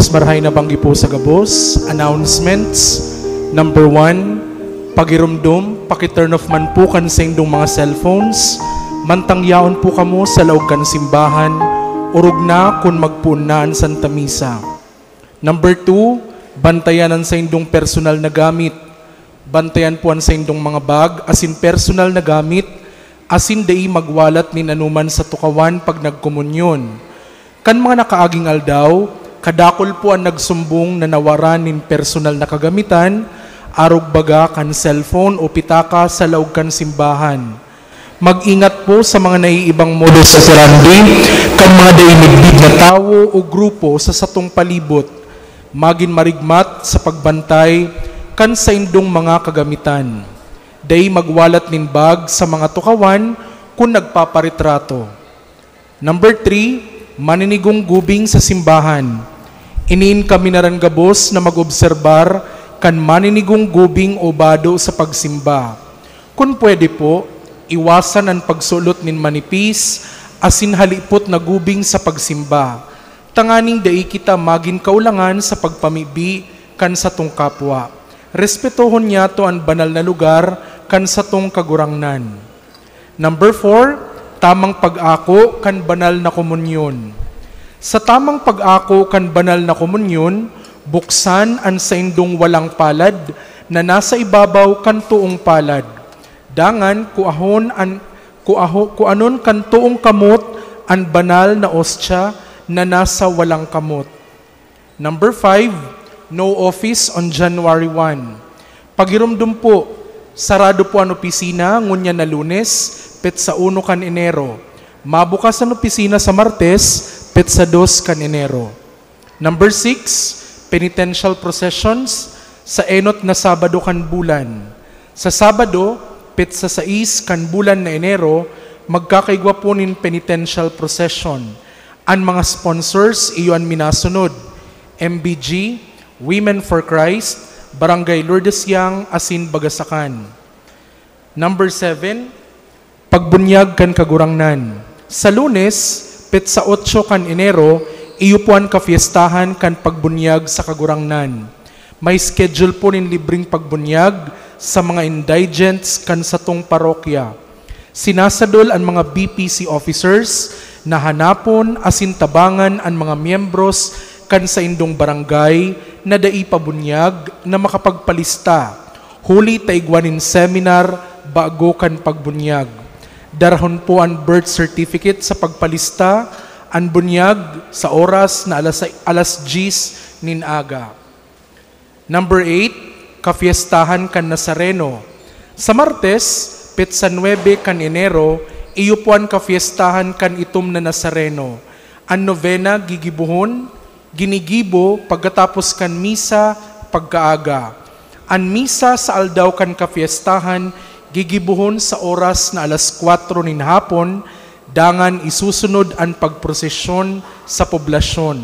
Diyos marahay na banggi po sa gabos. Announcements. Number 1, pagirumdum, pakiturn off man po kan sa indong mga cellphones. Mantangyaon po kamo sa laog kan simbahan. Urog na kung magpunaan Santa Misa. Number 2, bantayanan sa indong personal na gamit. Bantayan po sa indong mga bag, asin personal na gamit, asin dai magwalat ni nanuman sa tukawan pag nagkomunyon. Kan mga nakaaging aldaw, kadakol po ang nagsumbong na nawaran nin personal na kagamitan, arog baga kan cellphone o pitaka sa laog kan simbahan. Mag-ingat po sa mga naiibang modus sa sirandi, kan mga dainigbig na tao o grupo sa satong palibot, magin marigmat sa pagbantay kan sa indong mga kagamitan. Day magwalat nin bag sa mga tukawan kung nagpaparitrato. Number 3, maninigong gubing sa simbahan. Iniin kami na rin gabos na mag-obserbar kan maninigong gubing o bado sa pagsimba. Kung pwede po, iwasan ang pagsulot nin manipis, asin halipot na gubing sa pagsimba. Tanganing dai kita magin kaulangan sa pagpamibi kan sa tong kapwa. Respetohon niya to ang banal na lugar kan sa tong kagurangnan. Number 4, tamang pag-ako kan banal na komunyon. Sa tamang pag-ako kan banal na komunyon, buksan ang sa indong walang palad na nasa ibabaw kan tuong palad. Dangan kuanon kan tuong kamot ang banal na ostya na nasa walang kamot. Number 5, no office on January 1. Pagirumdum po, sarado po ang opisina ngunya na Lunes, petsa 1 kan Enero. Mabukas ang opisina sa Martes, petsa 2 kan Enero. Number 6, penitential processions sa enot na Sabado kan bulan. Sa Sabado, petsa 6 kan bulan na Enero, magkakaigwa po nin penitential procession. Ang mga sponsors iyon minasunod: MBG, Women for Christ, Barangay Lourdes Yang, asin Bagasakan. Number 7, pagbunyag kan kagurangnan. Sa Lunes, petsa 8 kan Enero, iyupuan ka fiestahan kan pagbunyag sa kagurangnan. May schedule po nin libreng pagbunyag sa mga indigents kan sa tong parokya. Sinasadol ang mga BPC officers na hanapon asin tabangan ang mga miyembros kan sa indong barangay na dai pabunyag na makapagpalista. Huli taigwanin seminar bago kan pagbunyag. Darahon po ang birth certificate sa pagpalista, ang bunyag sa oras na alas 10 nin aga. Number 8, kafiestahan kan Nazareno. Sa Martes, petsa 9 kan Enero, iyupuan kafiestahan kan itom na Nazareno. Ang novena gigibuhon, ginigibo pagkatapos kan misa pagkaaga. Ang misa sa aldaw kan kafiestahan, gigibuhon sa oras na alas 4 nin hapon, dangan isusunod ang pagprosesyon sa poblasyon.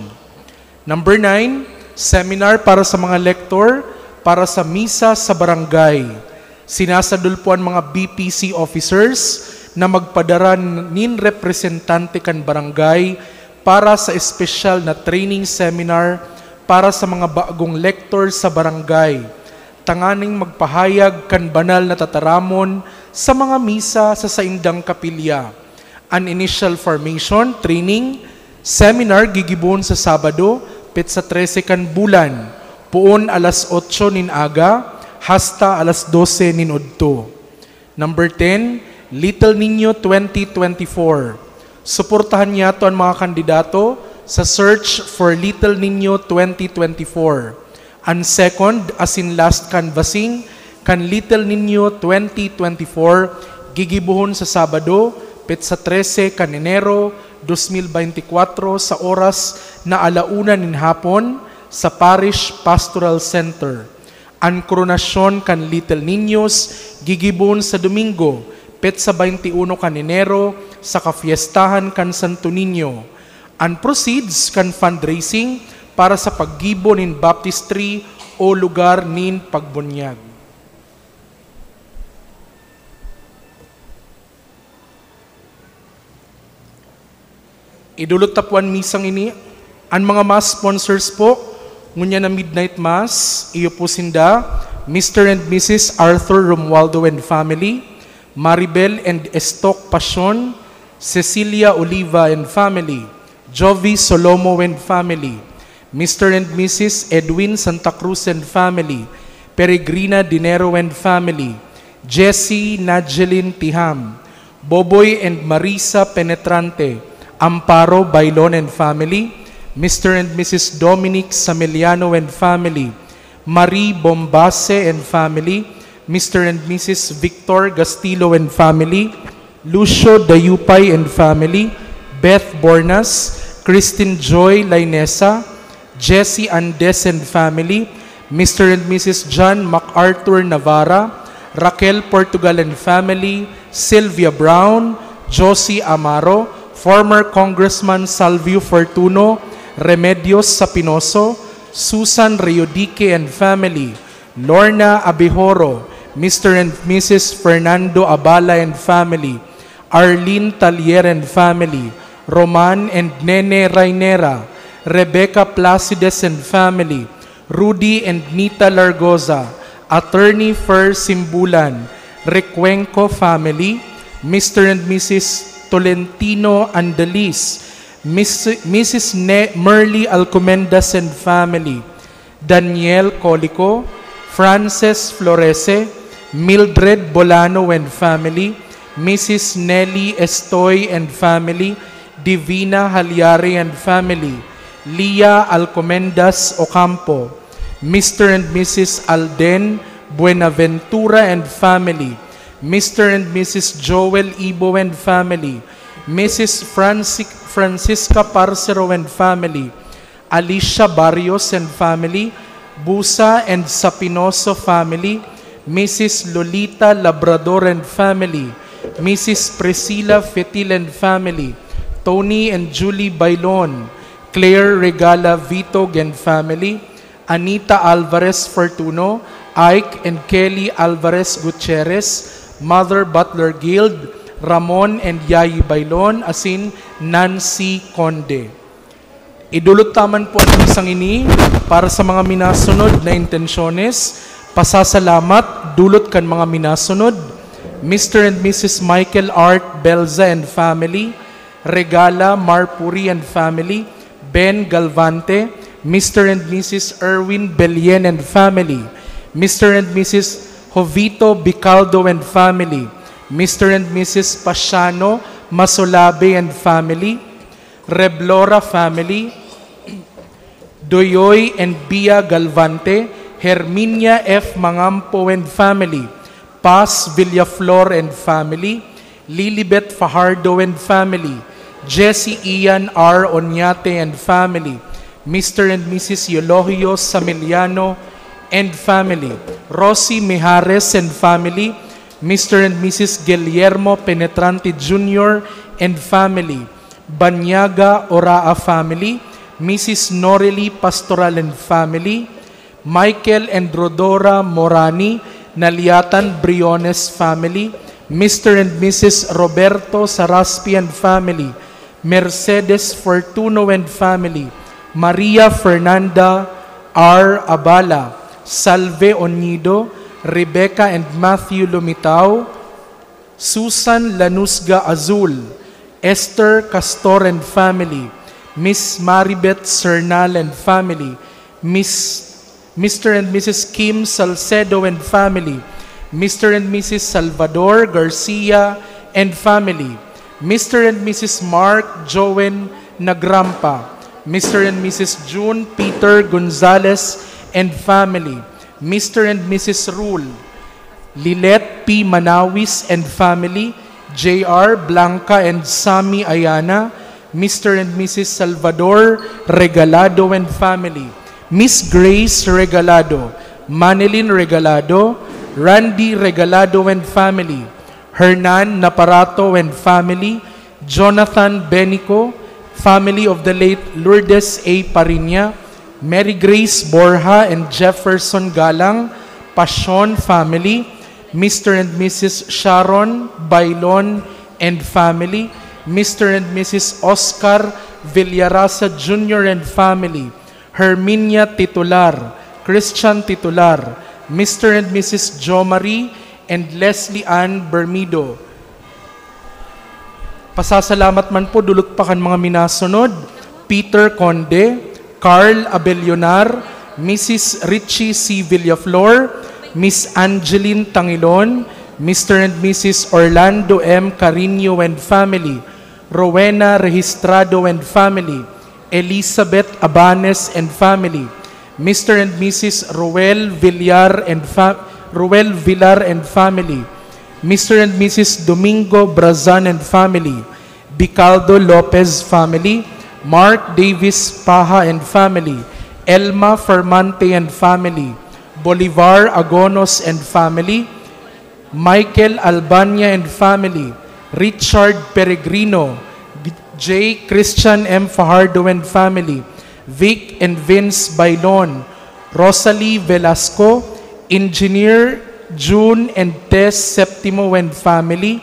Number 9, seminar para sa mga lektor para sa misa sa barangay. Sinasadul po ang mga BPC officers na magpadara nin representante kan barangay para sa espesyal na training seminar para sa mga bagong lektor sa barangay. Tanganing magpahayag kan banal na tataramon sa mga misa sa saindang kapilya. An initial formation, training, seminar gigibuhon sa Sabado, petsa 13 kan bulan, puon alas 8 nin aga, hasta alas 12 nin udto. Number 10, Little Niño 2024. Suportahan niya to ang mga kandidato sa search for Little Niño 2024. Ang second, as in last canvassing, kan Little Niño 2024, gigibuhon sa Sabado, petsa 13 kan Enero 2024 sa oras na 1:00 nin hapon sa Parish Pastoral Center. Ang koronasyon kan Little Niños gigibuhon sa Domingo, petsa 21 kan Enero sa kafiestahan kan Santo Niño. Ang proceeds kan fundraising para sa paggibo nin baptistry o lugar nin pagbunyag. Idulot tapuan misang ini, ang mga mass sponsors po, Ngunya na midnight mass, iyo po sinda, Mr. and Mrs. Arthur Romualdo and family, Maribel and Estok Pasion, Cecilia Oliva and family, Jovi Solomo and family, Mr. and Mrs. Edwin Santa Cruz and family, Peregrina Dinero and family, Jessie Najeline Tiham, Boboy and Marisa Penetrante, Amparo Bailon and family, Mr. and Mrs. Dominic Sameliano and family, Marie Bombase and family, Mr. and Mrs. Victor Gastillo and family, Lucio Dayupay and family, Beth Bornas, Christine Joy Lainesa, Jessie Andes and family, Mr. and Mrs. John MacArthur Navarra, Raquel Portugal and family, Sylvia Brown, Josie Amaro, former Congressman Salvio Fortuno, Remedios Sapinoso, Susan Riodique and family, Lorna Abihoro, Mr. and Mrs. Fernando Abala and family, Arlene Talier and family, Roman and Nene Rainera, Rebecca Placides and family, Rudy and Nita Largoza, Attorney Fer Simbulan, Recuenco family, Mr. and Mrs. Tolentino Andalis, Mrs. Merly Alcomendas and family, Daniel Colico, Frances Florese, Mildred Bolano and family, Mrs. Nelly Estoy and family, Divina Halyari and family, Leah Alcomendas Ocampo, Mr. and Mrs. Alden Buenaventura and family, Mr. and Mrs. Joel Ibo and family, Mrs. Francisca Parcero and family, Alicia Barrios and family, Busa and Sapinoso family, Mrs. Lolita Labrador and family, Mrs. Priscilla Fetil and family, Tony and Julie Bailon, Claire Regala Vitog and family, Anita Alvarez Fortuno, Ike and Kelly Alvarez Gutierrez, Mother Butler Guild, Ramon and Yayi Bailon, asin Nancy Conde. Idulot taman po ang isang ini para sa mga minasunod na intensyones. Pasasalamat, dulot kan mga minasunod, Mr. and Mrs. Michael Art Belza and family, Regala Marpuri and family, Ben Galvante, Mr. and Mrs. Erwin Belien and family, Mr. and Mrs. Jovito Bicaldo and family, Mr. and Mrs. Pasiano Masolabe and family, Reblora family, Doyoy and Bia Galvante, Herminia F. Mangampo and family, Paz Villaflor and family, Lilibet Fajardo and family, Jesse Ian R. Onyate and family, Mr. and Mrs. Eulogio Samiliano and family, Rosie Mijares and family, Mr. and Mrs. Guillermo Penetrante Jr. and family, Banyaga Oraa family, Mrs. Norely Pastoral and family, Michael and Rodora Morani, Naliatan Briones family, Mr. and Mrs. Roberto Saraspi and family, Mercedes Fortuno and family, Maria Fernanda R. Abala, Salve Onido, Rebecca and Matthew Lumitao, Susan Lanusga Azul, Esther Castor and family, Miss Maribeth Cernal and family, Mr. and Mrs. Kim Salcedo and family, Mr. and Mrs. Salvador Garcia and family, Mr. and Mrs. Mark Joen Nagrampa, Mr. and Mrs. June Peter Gonzalez and family, Mr. and Mrs. Rule, Lilet P. Manawis and family, J.R. Blanca and Sami Ayana, Mr. and Mrs. Salvador Regalado and family, Miss Grace Regalado, Manilyn Regalado, Randy Regalado and family, Hernan Naparato and family, Jonathan Benico, family of the late Lourdes A. Parinya, Mary Grace Borja and Jefferson Galang, Passion family, Mr. and Mrs. Sharon Bailon and family, Mr. and Mrs. Oscar Villarasa Jr. and family, Herminia Titular, Christian Titular, Mr. and Mrs. Jo Marie, and Leslie Ann Bermido. Pasasalamat man po dulot pa kan mga minasunod, Peter Conde, Carl Abelionar, Mrs. Richie C. Villaflor, Miss Angeline Tangilon, Mr. and Mrs. Orlando M. Carino and family, Rowena Registrado and family, Elizabeth Abanes and family, Mr. and Mrs. Roel Villar and family, Mr. and Mrs. Domingo Brazan and family, Bicaldo Lopez family, Mark Davis Paha and family, Elma Fermante and family, Bolivar Agonos and family, Michael Albania and family, Richard Peregrino, J. Christian M. Fajardo and family, Vic and Vince Bailon, Rosalie Velasco, Engineer June and Tess Septimo and family,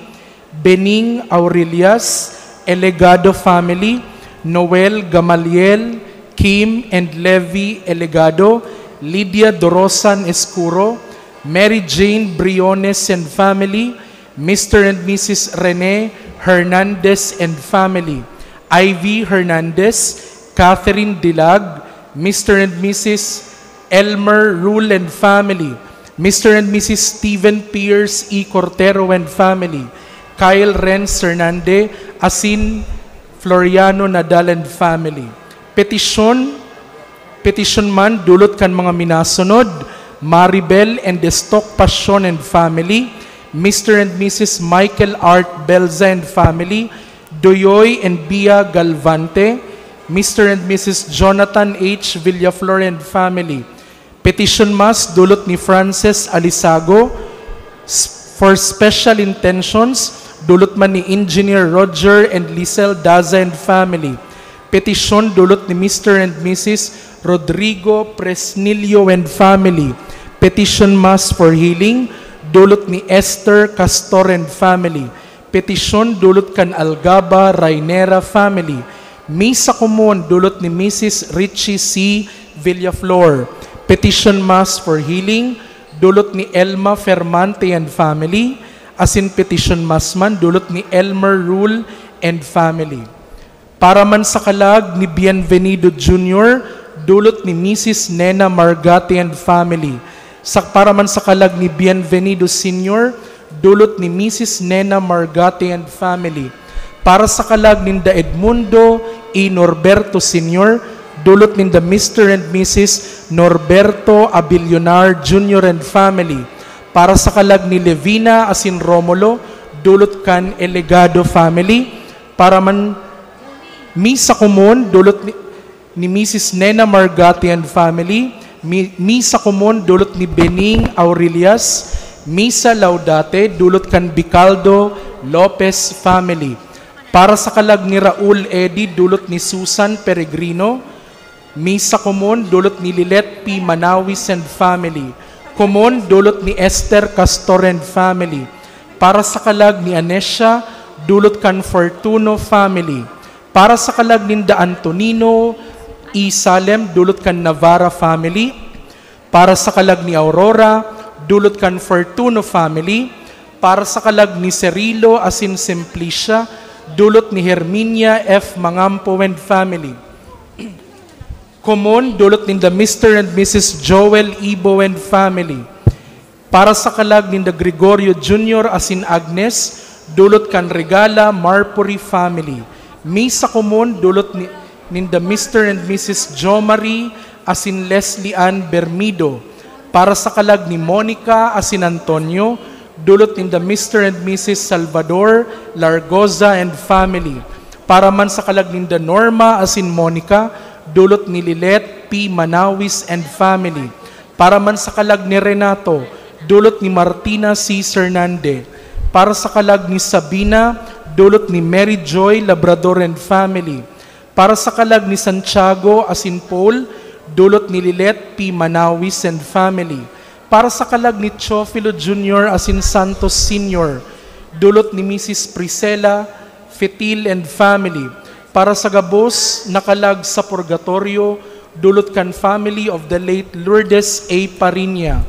Bening Aurelias, Elegado family, Noel Gamaliel, Kim and Levi Elegado, Lydia Dorosan Escuro, Mary Jane Briones and family, Mr. and Mrs. Rene Hernandez and family, Ivy Hernandez, Catherine Dilag, Mr. and Mrs. Elmer Rule and family, Mr. and Mrs. Stephen Pierce E. Cortero and family, Kyle Renz Hernandez, Asin Floriano Nadal and family. Petition man dulot kan mga minasunod, Maribel and Destock Passion and family, Mr. and Mrs. Michael Art Belza and family, Doyoy and Bia Galvante, Mr. and Mrs. Jonathan H. Villaflor and family. Petition mas dulot ni Frances Alisago for special intentions, dulot man ni Engineer Roger and Lisel Daza and family. Petition dulot ni Mr. and Mrs. Rodrigo Presnilio and family. Petition mas for healing, dulot ni Esther Castor and family. Petition dulot kan Algaba Rainera family. Misa Common dulot ni Mrs. Richie C. Villaflor. Petition mas for healing, dulot ni Elma Fermante and family. Asin petition mas man dulot ni Elmer Rule and family. Para man sa kalag ni Bienvenido Jr., dulot ni Mrs. Nena Margati and family. Para man sa kalag ni Bienvenido Sr., dulot ni Mrs. Nena Margati and family. Para sa kalag ni Edmundo E. Norberto Sr., dulot ni Mr. and Mrs. Norberto Abilionar Jr. and family. Para sa kalag ni Levina Asin Romulo, dulot kan Elegado family. Para man Misa Common, dulot ni Mrs. Nena Margati and family. Misa Common, dulot ni Bening Aurelias. Misa Laudate, dulot kan Bicaldo Lopez family. Para sa kalag ni Raul Eddy, dulot ni Susan Peregrino. Misa Common, dulot ni Lilet P. Manawis and family. Common, dulot ni Esther Castor and family. Para sa kalag ni Anesha, dulot kan Fortuno family. Para sa kalag ni Antonino E. Salem, dulot kan Navarra family. Para sa kalag ni Aurora, dulot kan Fortuno family. Para sa kalag ni Cerilo Asin Simplicia, dulot ni Herminia F. Mangampo and family. Common, dulot ni Mr. and Mrs. Joel Ibo and family. Para sa kalag ni Gregorio Jr. Asin Agnes, dulot kan Regala Marpuri family. Misa Common, dulot ni Mr. and Mrs. Jo Marie Asin Leslie Ann Bermido. Para sa kalag ni Monica Asin Antonio, dulot ni Mr. and Mrs. Salvador Largoza and family. Para man sa kalag ni Norma Asin Monica, dulot ni Lilet P. Manawis and family. Para man sa kalag ni Renato, dulot ni Martina C. Hernandez. Para sa kalag ni Sabina, dulot ni Mary Joy Labrador and family. Para sa kalag ni Santiago Asin Paul, dulot ni Lilet P. Manawis and family. Para sa kalag ni Chofilo Jr. Asin Santos Sr., dulot ni Mrs. Priscilla Fetil and family. Para sa gabos nakalag sa purgatorio, dulot kan family of the late Lourdes A. Parinya.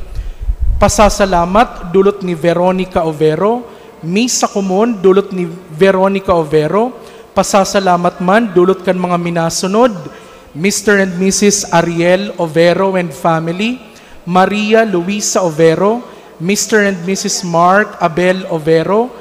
Pasasalamat dulot ni Veronica Overo. Misa kumon dulot ni Veronica Overo. Pasasalamat man dulot kan mga minasunod, Mr. and Mrs. Ariel Overo and family, Maria Luisa Overo, Mr. and Mrs. Mark Abel Overo,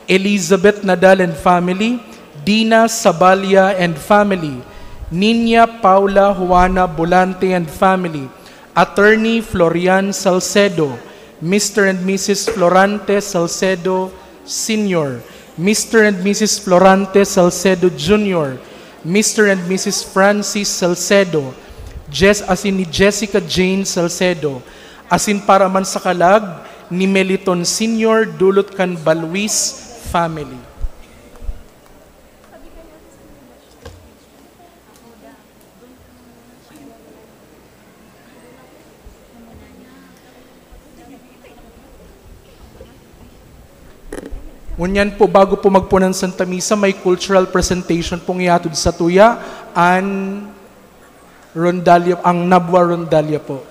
Elizabeth Nadal and family, Dina Sabalia and family, Nina Paula Juana Bolante and family, Attorney Florian Salcedo, Mr. and Mrs. Florante Salcedo Sr., Mr. and Mrs. Florante Salcedo Jr., Mr. and Mrs. Francis Salcedo, asin ni Jessica Jane Salcedo, asin para man sa kalag ni Meliton Sr. dulot kan Balwis family. Ngunyan po, bago po magpunan Santa Misa, may cultural presentation pong iatod sa tuya, ang Nabwa Rondalia po.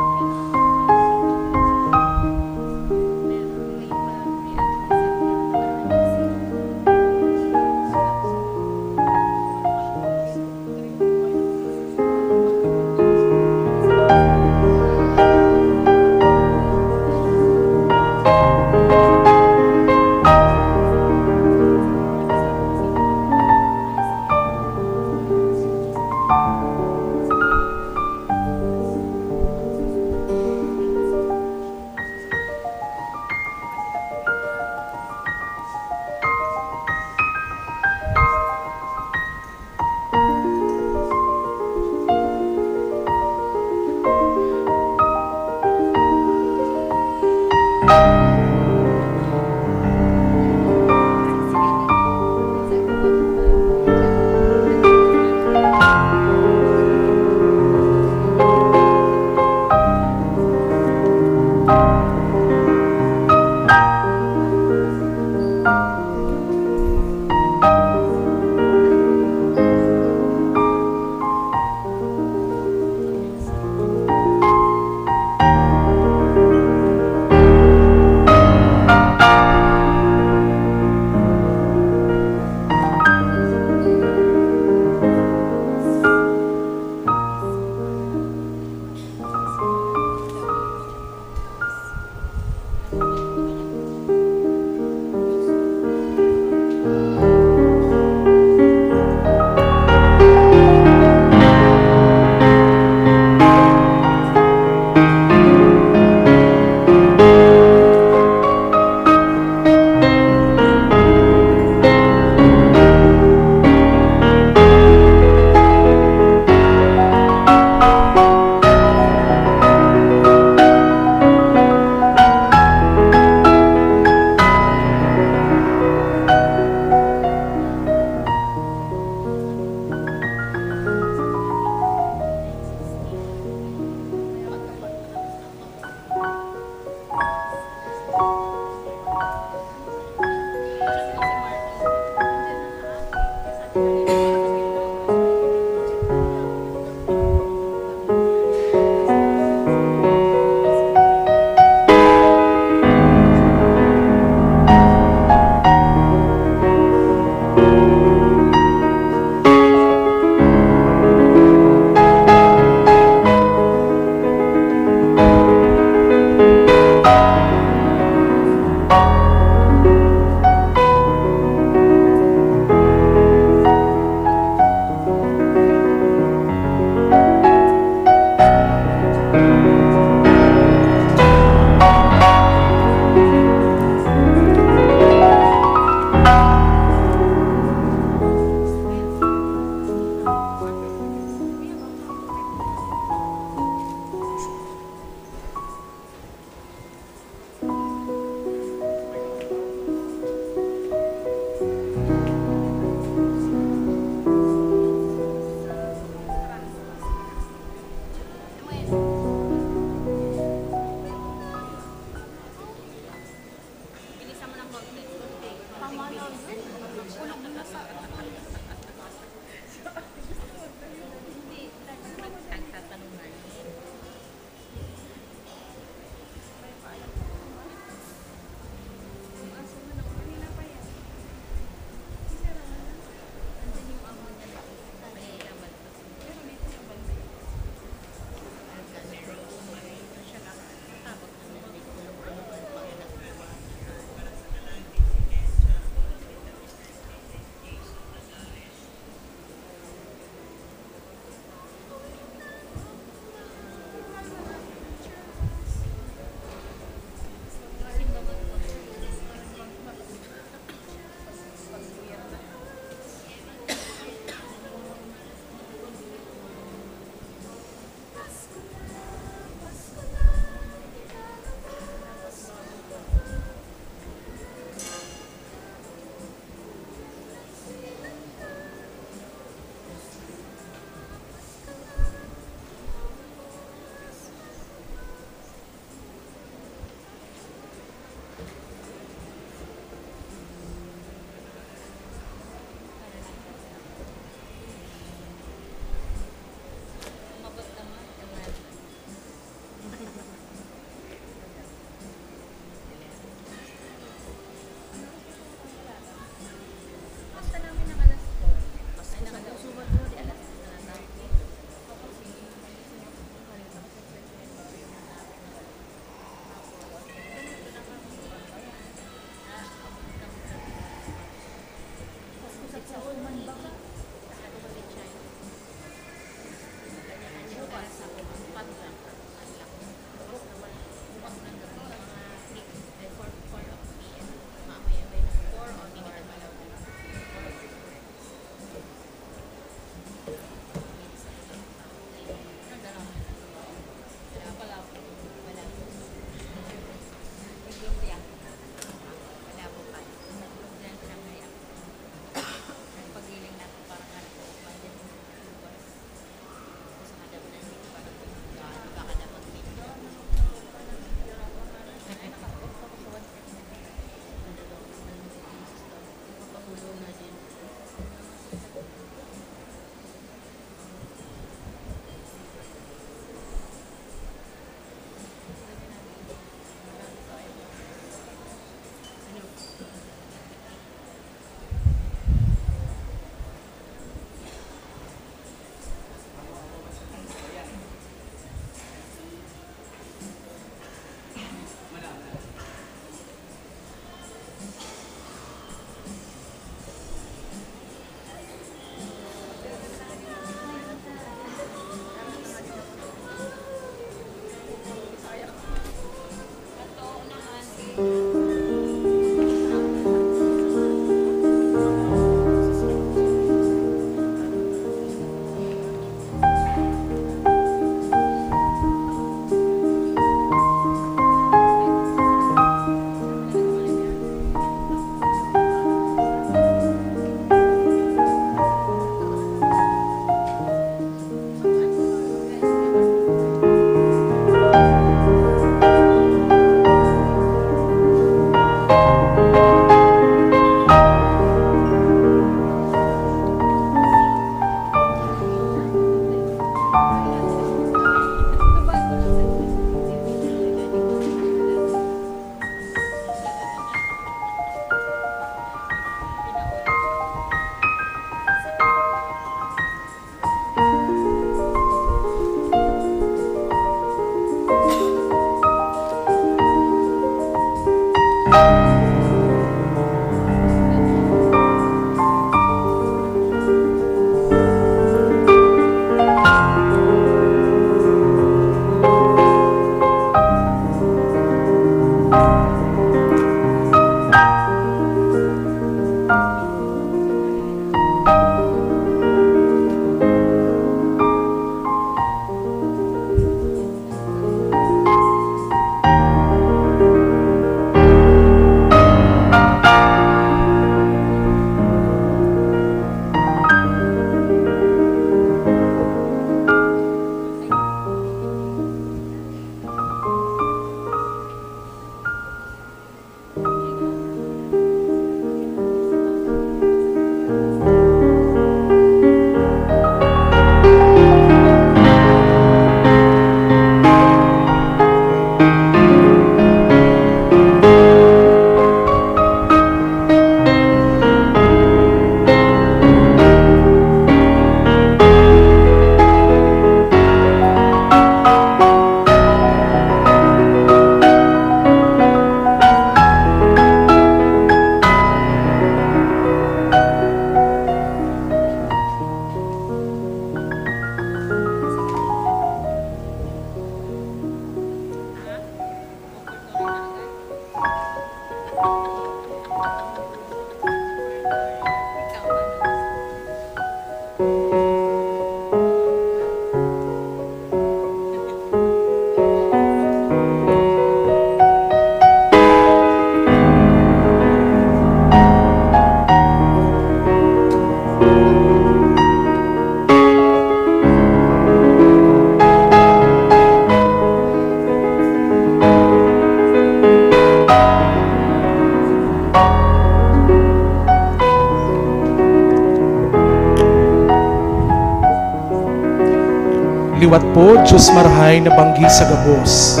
Liwat po, Diyos marahay na banggi sa gabos.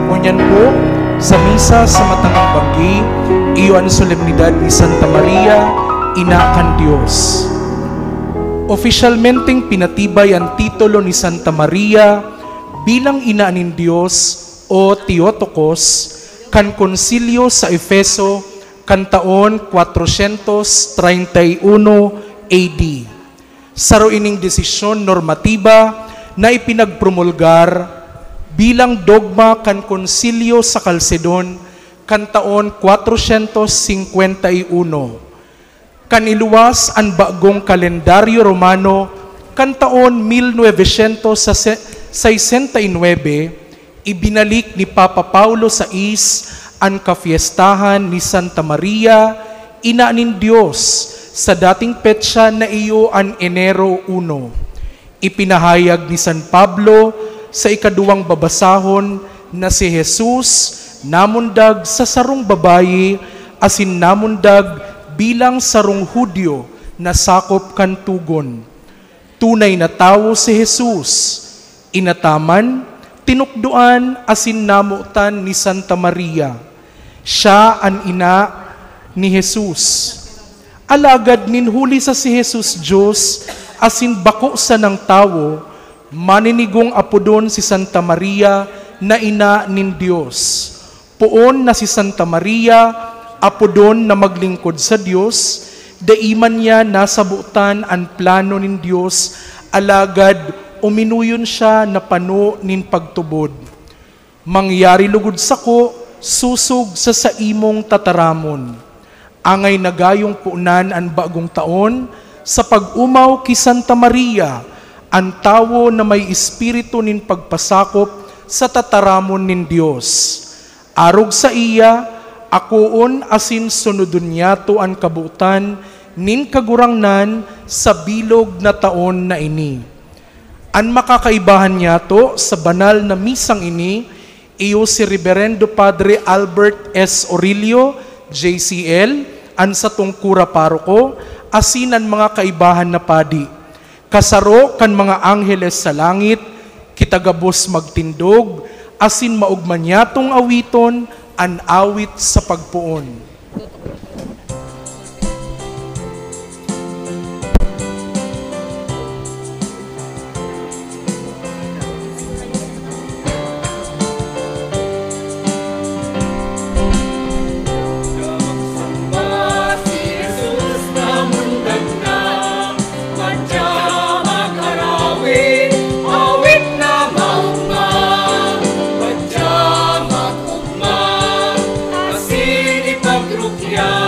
Ngunyan po, sa misa sa matangang banggi, iyo ang solemnidad ni Santa Maria, Ina kan Diyos. Opisyalmenteng pinatibay ang titulo ni Santa Maria bilang Ina nin Diyos o Theotokos kan konsilyo sa Efeso kan taon 431 AD. Saro ining desisyon normatiba na ipinagpromulgar bilang dogma kan konsilyo sa Calcedon kan taon 451. Kaniluwas ang bagong kalendaryo Romano kan taon 1969, ibinalik ni Papa Paulo VI ang kafiestahan ni Santa Maria, Ina nin Diyos, sa dating petsa na iyo ang Enero 1. Ipinahayag ni San Pablo sa ikaduwang babasahon na si Jesus namundag sa sarong babayi asin namundag bilang sarong Hudyo na sakop kan tugon. Tunay na tao si Jesus, inataman, tinukduan asin namutan ni Santa Maria. Siya ang ina ni Jesus. Alagad ninhuli sa si Jesus Diyos asin bako sa ng tao, maninigong apodon si Santa Maria na ina nin Diyos. Poon na si Santa Maria, apodon na maglingkod sa Diyos, daiman niya nasabutan ang plano nin Diyos, alagad uminuyon siya na pano nin pagtubod. Mangyari lugod sako, susug sa saimong tataramon. Angay nagayong puunan ang bagong taon, sa pag-umaw ki Santa Maria, ang tawo na may espiritu nin pagpasakop sa tataramon nin Diyos. Arog sa iya, akoon asin sunudun niya to ang kabutan nin kagurangnan sa bilog na taon na ini. Ang makakaibahan niya to sa banal na misang ini, iyo si Reverendo Padre Albert S. Aurelio, JCL, ang sa tungkura paroko, asinan mga kaibahan na padi. Kasaro kan mga angheles sa langit, kitagabos magtindog, asin maugmanyatong awiton, an awit sa pagpuon. Yeah.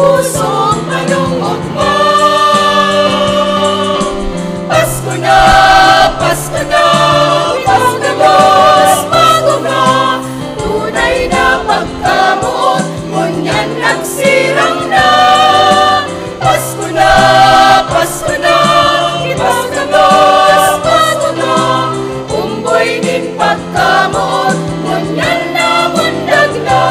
pusong panungugma. Pasko na, ibang gabos magugma. Tunay na pagkamuot, ngunyan nagsirang na. Pasko na, ibang gabos magugma. Umboy din pagkamuot, ngunyan na mundag na.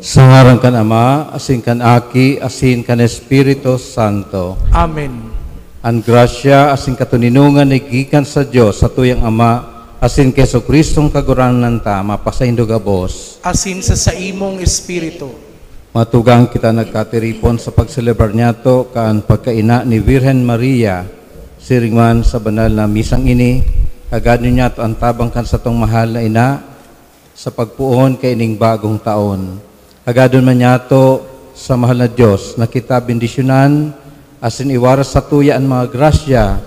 Sa ngaran kan Ama, asin kan Aki, asin kan Espiritu Santo. Amen. Ang grasya, asin katuninungan ni gikan sa Diyos, sa tuyang Ama, asin keso Kristong kaguranan ta, mapasaindo gabos. Asin sa imong espiritu. Matugang kita nagkatiripon sa pagselebrar niyato kaan pagkaina ni Virgen Maria, siringman sa banal na misang ini, agad niya to ang tabang kan sa tong mahal na ina, sa pagpuon kay ining bagong taon. Agadon man niyato sa mahal na Diyos na kita bendisyonan, asin iwaras sa tuya ang mga grasya,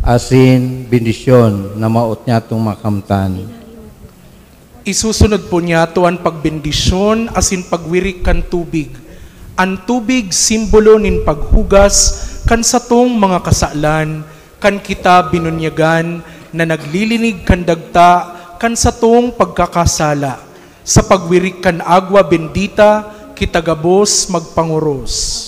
asin bendisyon na maot niyatong makamtan. Isusunod po niya to ang pagbendisyon asin pagwirik kan tubig. Ang tubig simbolo nin paghugas kan satong mga kasalan, kan kita binunyagan na naglilinig kan dagta kan satong pagkakasala. Sa pagwirik kan agwa bendita, kita gabos magpanguros.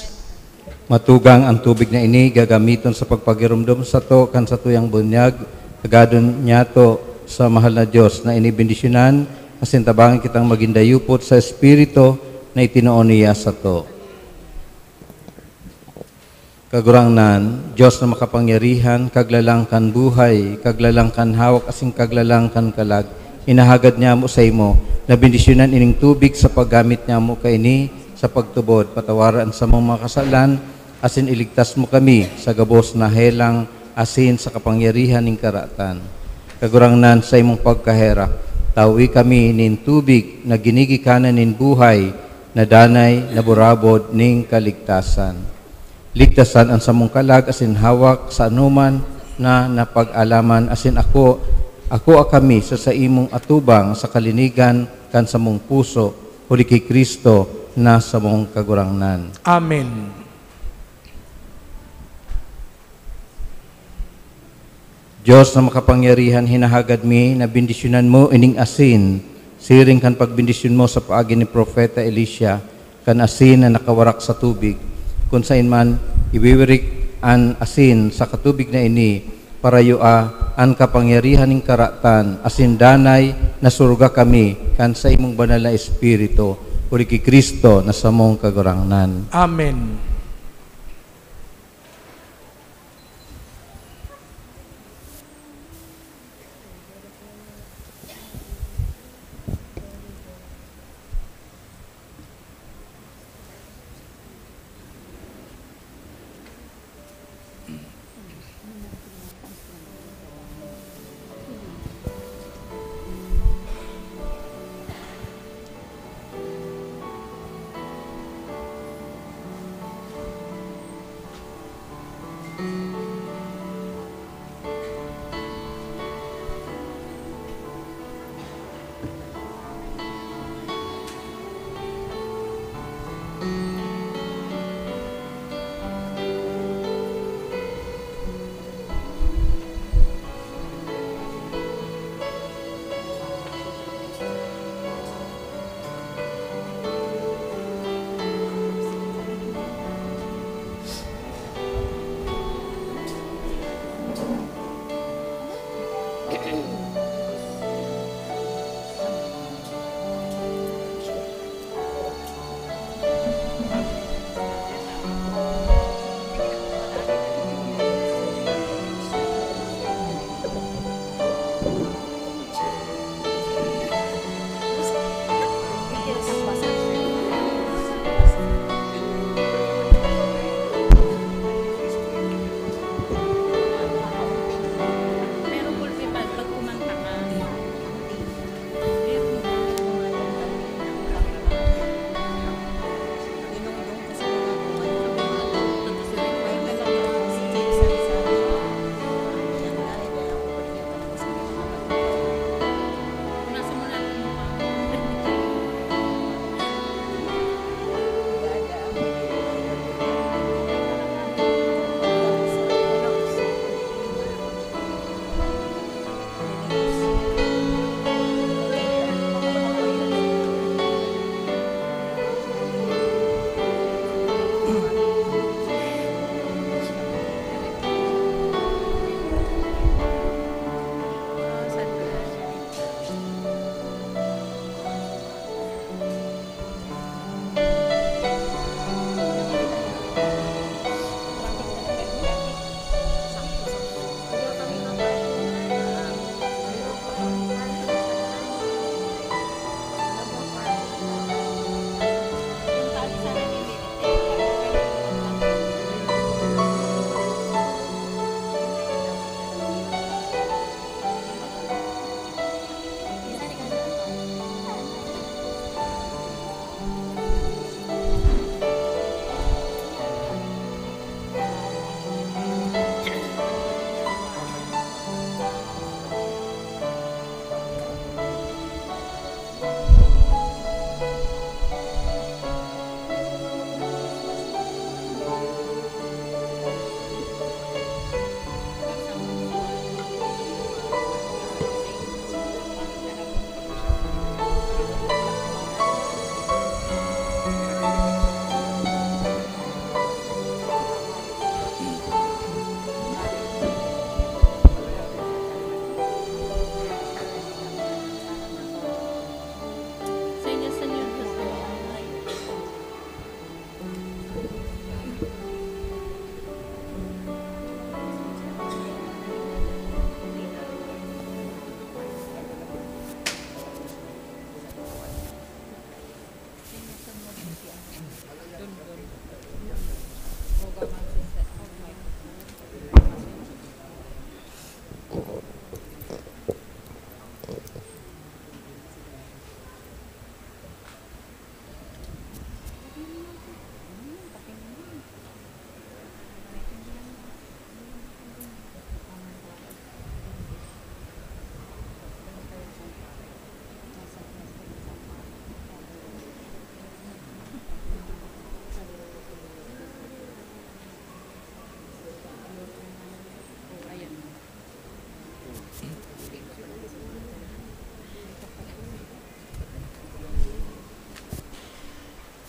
Matugang ang tubig na ini gagamiton sa pagpagirumdum sa to kan sa tuyang bunyag, agadon niyato sa mahal na Diyos na ini bendisyonan, asin tabangan kitang magindayupot sa Espiritu na itinoon niya sa to. Kagurangnan, Diyos na makapangyarihan, kaglalangkan buhay, kaglalangkan hawak, asing kaglalangkan kalag, inahagad niya mo sa imo, na bendisyonan ining tubig sa paggamit niya mo kaini sa pagtubod, patawaran sa mga kasalan, asin iligtas mo kami sa gabos na helang, asin sa kapangyarihan ning karatan. Kagurangnan sa imong pagkahera, tawi kami nin tubig na ginigikanan nin buhay, na danay na burabod ning kaligtasan. Ligtasan ang samong kalag, asin hawak sa anuman na napag-alaman, asin ako kami sa imong atubang sa kalinigan kan sa mong puso, huli kay Kristo na sa mong kagurangnan. Amen. Diyos na makapangyarihan, hinahagad mi na bendisyonan mo ining asin, siring kan pagbendisyon mo sa paagi ni Propeta Elisha, kan asin na nakawarak sa tubig. Kung saan man, ibiwirik an asin sa katubig na ini, para an kapangyarihan ning karatan, asin danay na surga kami kan sa imong banal na Espiritu, uri ki Kristo na sa mong kagurangnan. Amen. Pero pulpipal, pag kumanta ka, meron na nasa mula ng mukha. Sa inyo, Senyor Jesus.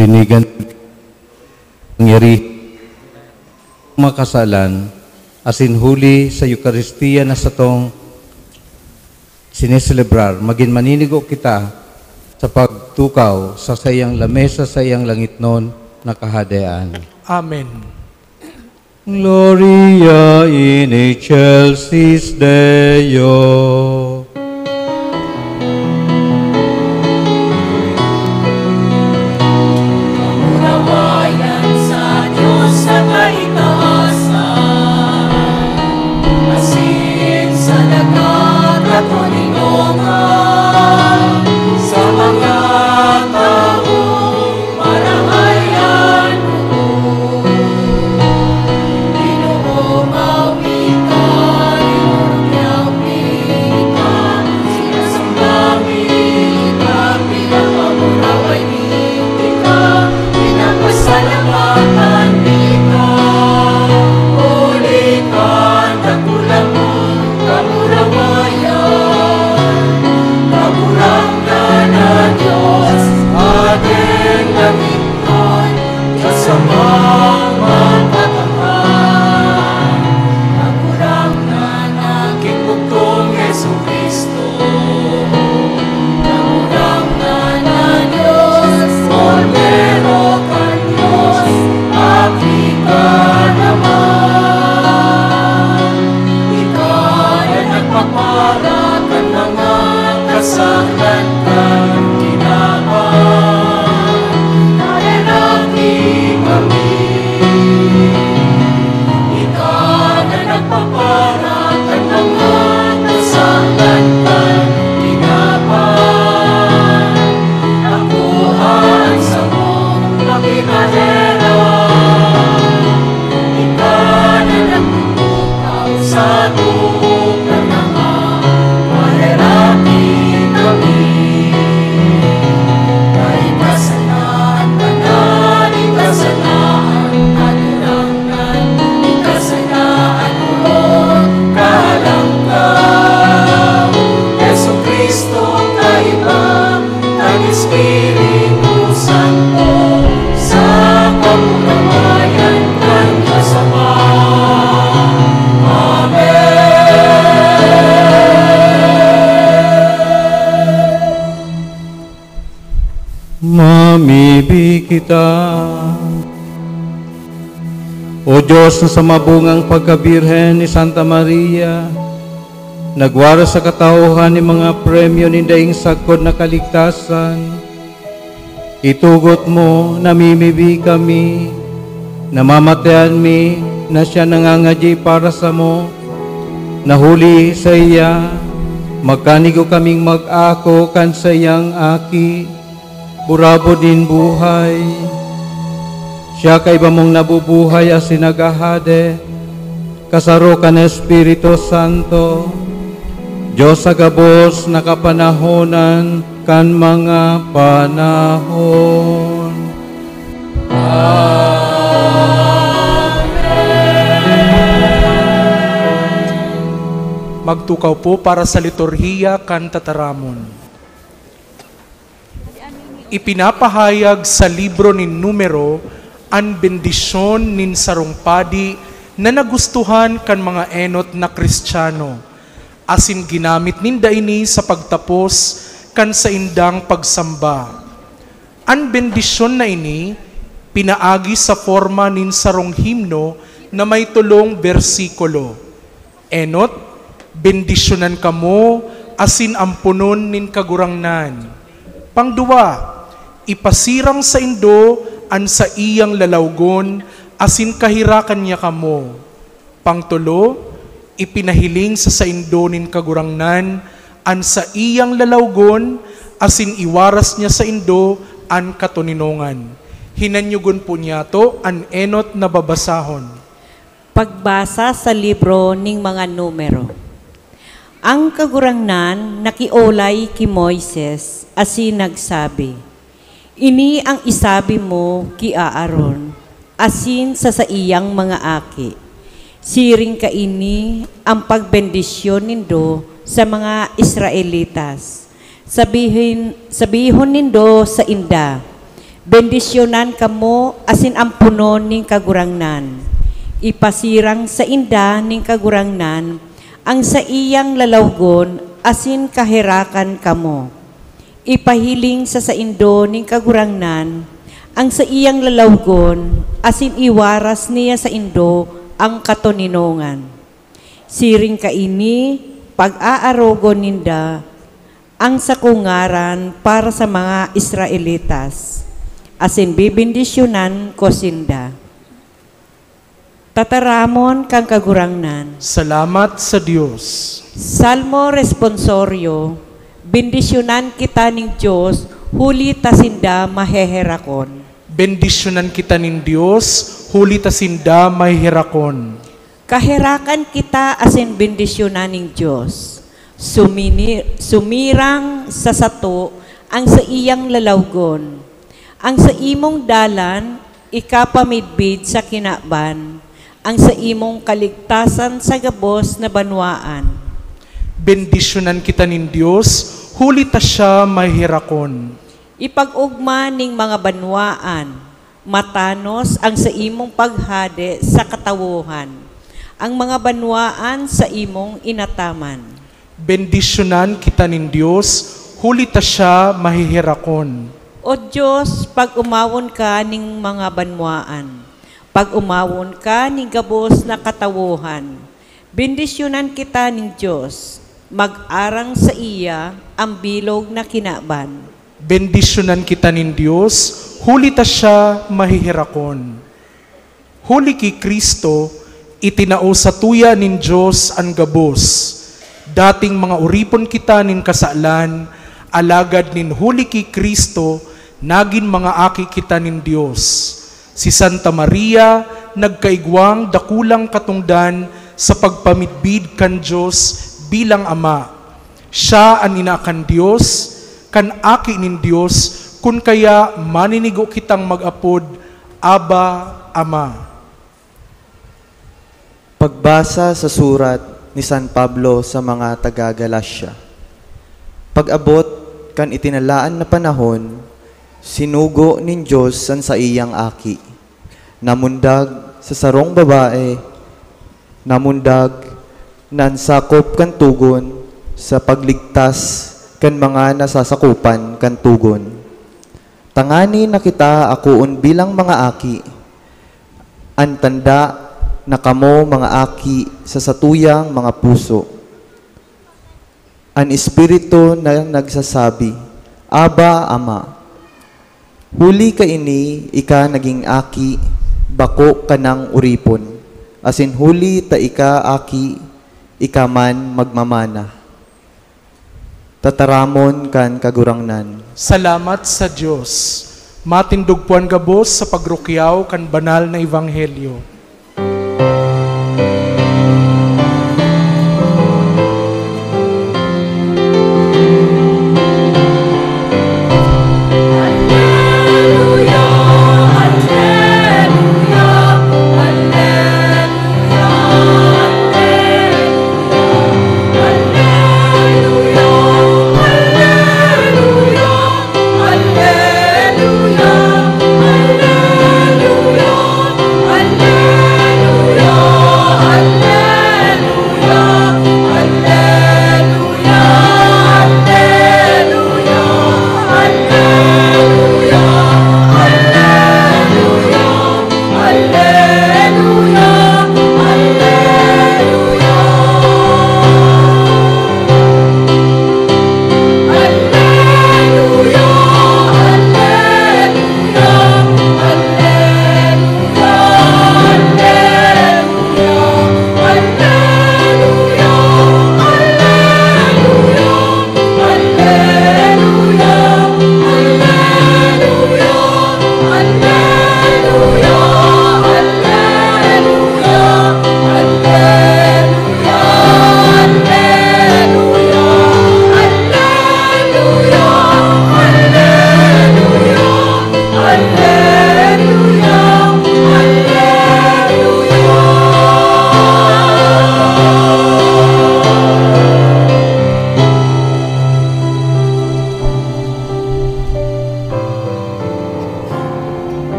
Linigan pangyari makasalan asin huli sa Eukaristiya na sa tong sineselebrar, maging maninigo kita sa pagtukaw sa sayang lamesa sa iyang langitnon na kahadayaan. Amen. Gloria in excelsis Deo. Nawayan sa Diyos sa kaitaasan, asin sa dagat at huningongan, sa mga taong marahayan mo. Ginoo, mawika, Ginoo, mawika, sumibig kita. O Diyos na sa mabungang pagkabirhen ni Santa Maria, nagwara sa katauhan ni mga premyo ni daing sagkod na kaligtasan, itugot mo, namimibi kami, namamatayan mi, na siya nangangadyi para sa mo, nahuli sa iya, magkanigo kaming mag-ako kan sa iyang aki, burabo din buhay. Siya kay mong nabubuhay as sinagahade, kasaro ka na Espiritu Santo, Diyos sa gabos nakapanahonan kan mga panahon. Magtukaw po para sa liturhiya kan tataramon. Ipinapahayag sa libro ni Numero ang bendisyon nin sarong padi na nagustuhan kan mga enot na Kristiyano, asin ginamit ninda ini sa pagtapos kan sa indang pagsamba. Ang bendisyon na ini, pinaagi sa forma nin sarong himno na may tulong bersikulo. Enot, bendisyonan kamo, asin ampunon nin kagurangnan. Pangduwa, ipasirang sa indo, an sa iyang lalawgon, asin kahirakan niya kamo. Pangtulo, ipinahiling sa saindonin kagurangnan, an sa iyang lalawgon, asin iwaras niya sa indo, an katuninongan. Hinanyugon po niya to, an enot na babasahon. Pagbasa sa libro ning mga Numero. Ang kagurangnan nakiolay ki Moises, asin nagsabi, ini ang isabi mo ki Aaron, asin sa iyang mga aki. Siring ka ini ang pagbendisyon nindo sa mga Israelitas. Sabihon nindo sa inda, bendisyonan kamo asin ampunon ning kagurangnan. Ipasirang sa inda ning kagurangnan ang sa iyang lalawgon asin kahirakan kamo. Ipahiling sa saindo ning kagurangnan ang sa iyang lalawgon asin iwaras niya sa indo ang katuninongan. Siring ka ini pag-aarogon ninda ang sakungaran para sa mga Israelitas asin bibindisyonan ko sinda. Tataramon kang kagurangnan. Salamat sa Diyos. Salmo responsorio. Bendisyonan kita ning Diyos, huli tasinda maheherakon. Bendisyonan kita nin Diyos, huli tasinda mahihirakon. Kahirakan kita asin bendisyonan ning Diyos. Sumirang sa sato ang sa iyang lalawgon. Ang sa imong dalan, ikapamidbid sa kinaban. Ang sa imong kaligtasan sa gabos na banwaan. Bendisyonan kita nin Diyos, huli ta siya mahihirakon. Ipag-ugma ning mga banwaan, matanos ang sa imong paghade sa katawuhan, ang mga banwaan sa imong inataman. Bendisyonan kita nin Diyos, huli ta siya mahihirakon. O Diyos, pag umawon ka ning mga banwaan, pag umawon ka ning gabos na katawuhan, bendisyonan kita ning Diyos, mag-arang sa iya ang bilog na kinaban. Bendisyonan kita nin Diyos, huli ta siya mahihirakon. Huli ki Kristo, itinao sa tuya nin Diyos ang gabos. Dating mga uripon kita nin kasalan, alagad nin huli ki Kristo, nagin mga aki kita nin Diyos. Si Santa Maria, nagkaigwang dakulang katungdan sa pagpamidbid kan Diyos bilang Ama. Siya ang inakan Diyos, kan aki nin Diyos, kun kaya maninigo kitang mag-apod, Aba, Ama. Pagbasa sa surat ni San Pablo sa mga taga-Galacia. Pag-abot kan itinalaan na panahon, sinugo nin Diyos san sa iyang aki. Namundag sa sarong babae, namundag nan sakop kan tugon sa pagligtas kan mga nasasakupan kan tugon. Tangani na kita akuon bilang mga aki. Antanda na kamo mga aki sa satuyang mga puso. An espiritu na nagsasabi, Aba, Ama. Huli ka ini, ika naging aki, bako ka ng uripon. Asin huli ta ika aki, ika man magmamana. Tataramon kan kagurangnan. Salamat sa Diyos. Matindugpuan gabos sa pagrukyaw kan banal na ebanghelyo.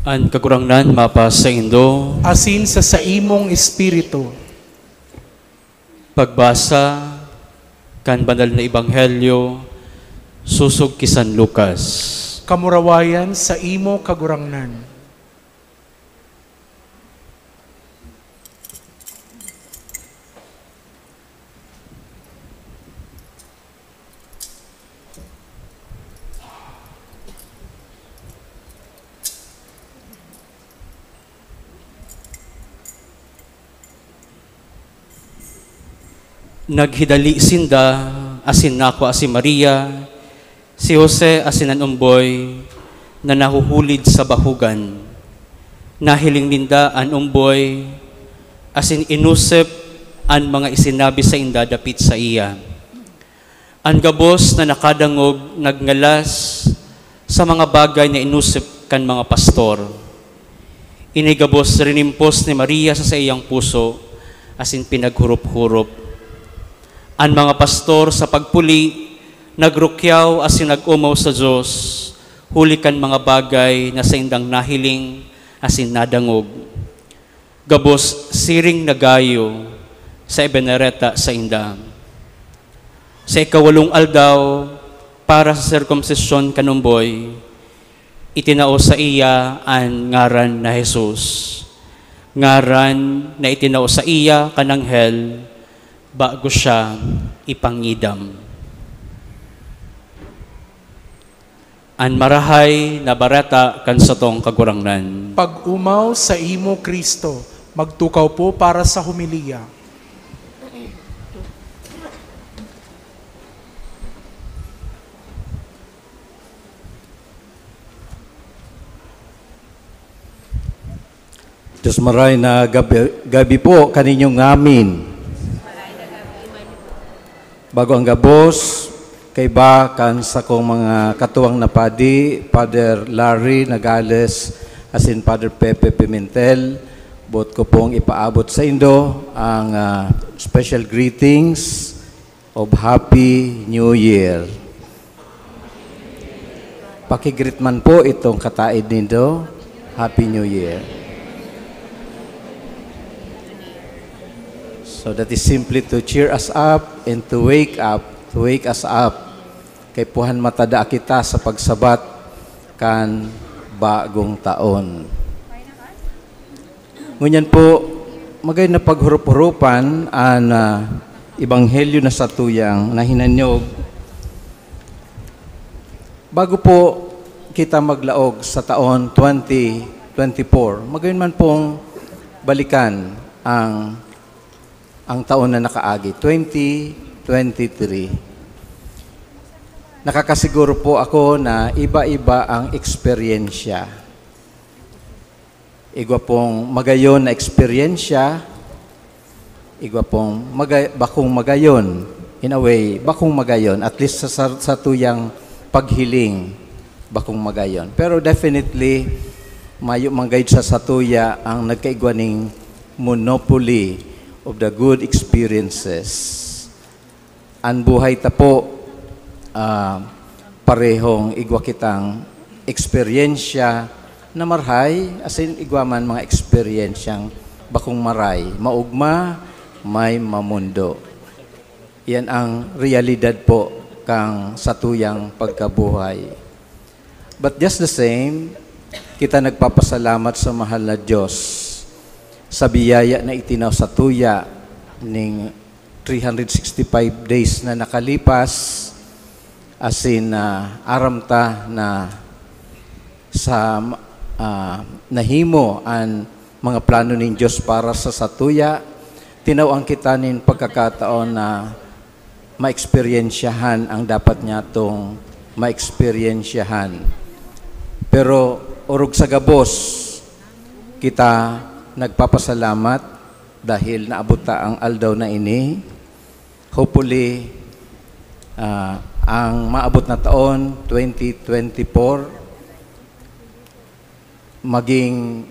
An kagurangnan mapa sa Indo, Asin sa saimong espiritu. pagbasa kan banal na ebanghelyo susog kisan Lucas. Kamurawayan sa imo kagurangnan. Naghidali sinda, asin nako asin Maria, si Jose asin an umboy, na nahuhulid sa bahugan. Nahiling ninda an umboy, asin inusep an mga isinabi sa inda dapit sa iya. An gabos na nakadangog nagngalas sa mga bagay na inusep kan mga pastor. Inigabos rinimpos ni Maria sa iyang puso, asin pinaghurup-hurup. Ang mga pastor sa pagpuli, nagrukyaw asin nag-umaw sa Diyos, hulikan mga bagay na sa indang nahiling asin nadangog. Gabos siring nagayo sa ibenareta sa inda. Sa ikawalong aldaw, para sa circumcision kanumboy, itinao sa iya ang ngaran na Jesus. Ngaran na itinao sa iya kananghel, bago siya ipangidam. An marahay na barata kan sa tong kagurangnan. Pag-umaw sa imo Kristo, magtukaw po para sa humiliya. Diyos maray na gabi po kaninyong ngamin. Bago ang gabos, kay ba kan sa kong mga katuwang napadi, Father Larry Nagales, asin Father Pepe Pimentel, bot ko pong ipaabot sa Indo ang special greetings of Happy New Year. Pakigreet man po itong kataid nindo, Happy New Year. So that is simply to cheer us up and to wake us up. Kay puhan matada kita sa pagsabat kan bagong taon. Ngunyan po, magay na paghurup-hurupan ang ebanghelyo na satuyang na hinanyog. Bago po kita maglaog sa taon 2024, magayon man pong balikan ang taon na nakaagi, 2023. Nakakasiguro po ako na iba-iba ang eksperyensya. Igwa pong magayon na eksperyensya, igwa pong bakong magayon. In a way, bakong magayon, at least sa tuyang paghiling, bakong magayon. Pero definitely, mayo manggayod sa satuya ang nagkaigwaning monopoly of the good experiences. Ang buhay ta po, parehong igwa kitang eksperyensya na marhay, asin igwaman mga eksperyensyang bakong maray, maugma, may mamundo. Yan ang realidad po kang satuyang pagkabuhay. But just the same, kita nagpapasalamat sa mahal na Diyos sa biyaya na itinaw sa tuya ning 365 days na nakalipas, asin aramta na sa nahimo ang mga plano ng Diyos para sa satuya, tinawang kita nin pagkakataon na maeksperiensyahan ang dapat niya itong maeksperiensyahan. Pero urog sa gabos, kita nagpapasalamat dahil naabuta ang aldaw na ini. Hopefully, ang maabot na taon, 2024, maging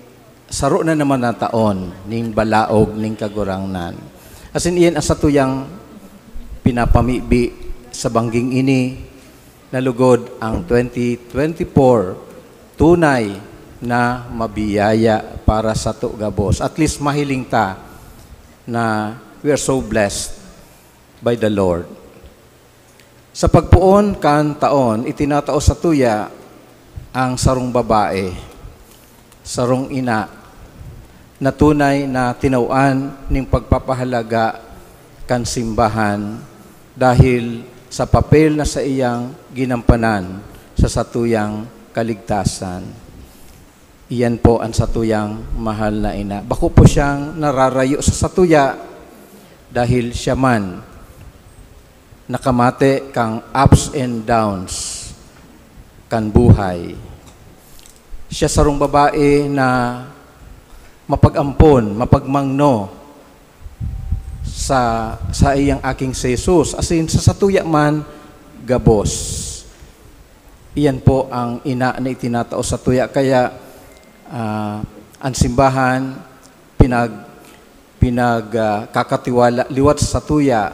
saro na naman na taon ning balaog ning kagurangnan. Asin iyan ang satuyang pinapamibi sa bangging ini, nalugod ang 2024 tunay na mabiyaya para sa gabos. At least mahiling ta na we are so blessed by the Lord. Sa pagpuon kan taon, itinatao sa tuya ang sarong babae, sarong ina, na tunay na tinauan ning pagpapahalaga kan simbahan dahil sa papel na sa iyang ginampanan sa satuyang kaligtasan. Iyan po ang satuyang mahal na ina. Bako po siyang nararayo sa satuya dahil siya man nakamate kang ups and downs kan buhay. Siya sarong babae na mapag-ampon, mapagmangno sa iyang aking si Jesus. As in, sa satuya man, gabos. Iyan po ang ina na itinatao sa tuya. Kaya, ang simbahan, kakatiwala, liwat sa tuya,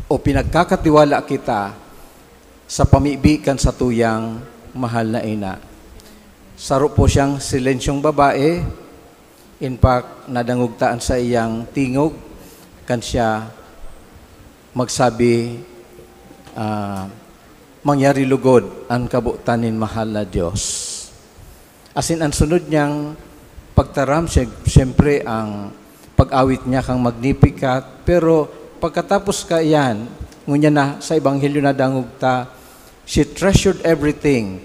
o pinagkakatiwala kita sa pamibikan sa tuyang mahal na ina. Saro po siyang silensyong babae. In fact, nadangugtaan sa iyang tingog, kan siya magsabi, mangyari lugod ang kabutanin mahal na Diyos. Asin ang sunod niyang pagtaram, siyempre ang pag-awit niya kang Magnificat, pero pagkatapos ka yan, ngunya na sa Ebanghelyo na dangugta, she treasured everything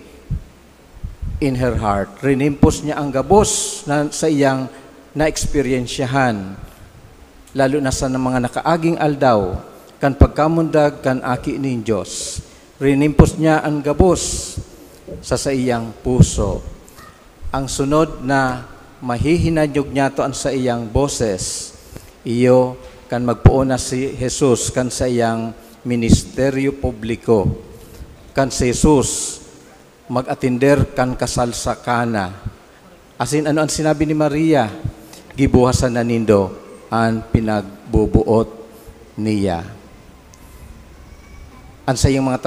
in her heart. Rinimpos niya ang gabos na sa iyang na-eksperyensyahan, lalo na sa mga nakaaging aldaw, kan pagkamundag kan aki ni Diyos. Rinimpos niya ang gabos sa iyang puso. Ang sunod na mahihinanyog niya to ang sa iyang boses, iyo kan magpuuna si Jesus kan sa iyang ministeryo publiko. Kan si Jesus mag-atinder kan kasal sa Kana. Asin ano ang sinabi ni Maria? Gibuhasan na nindo ang pinagbubuot niya. Ang sa iyang mga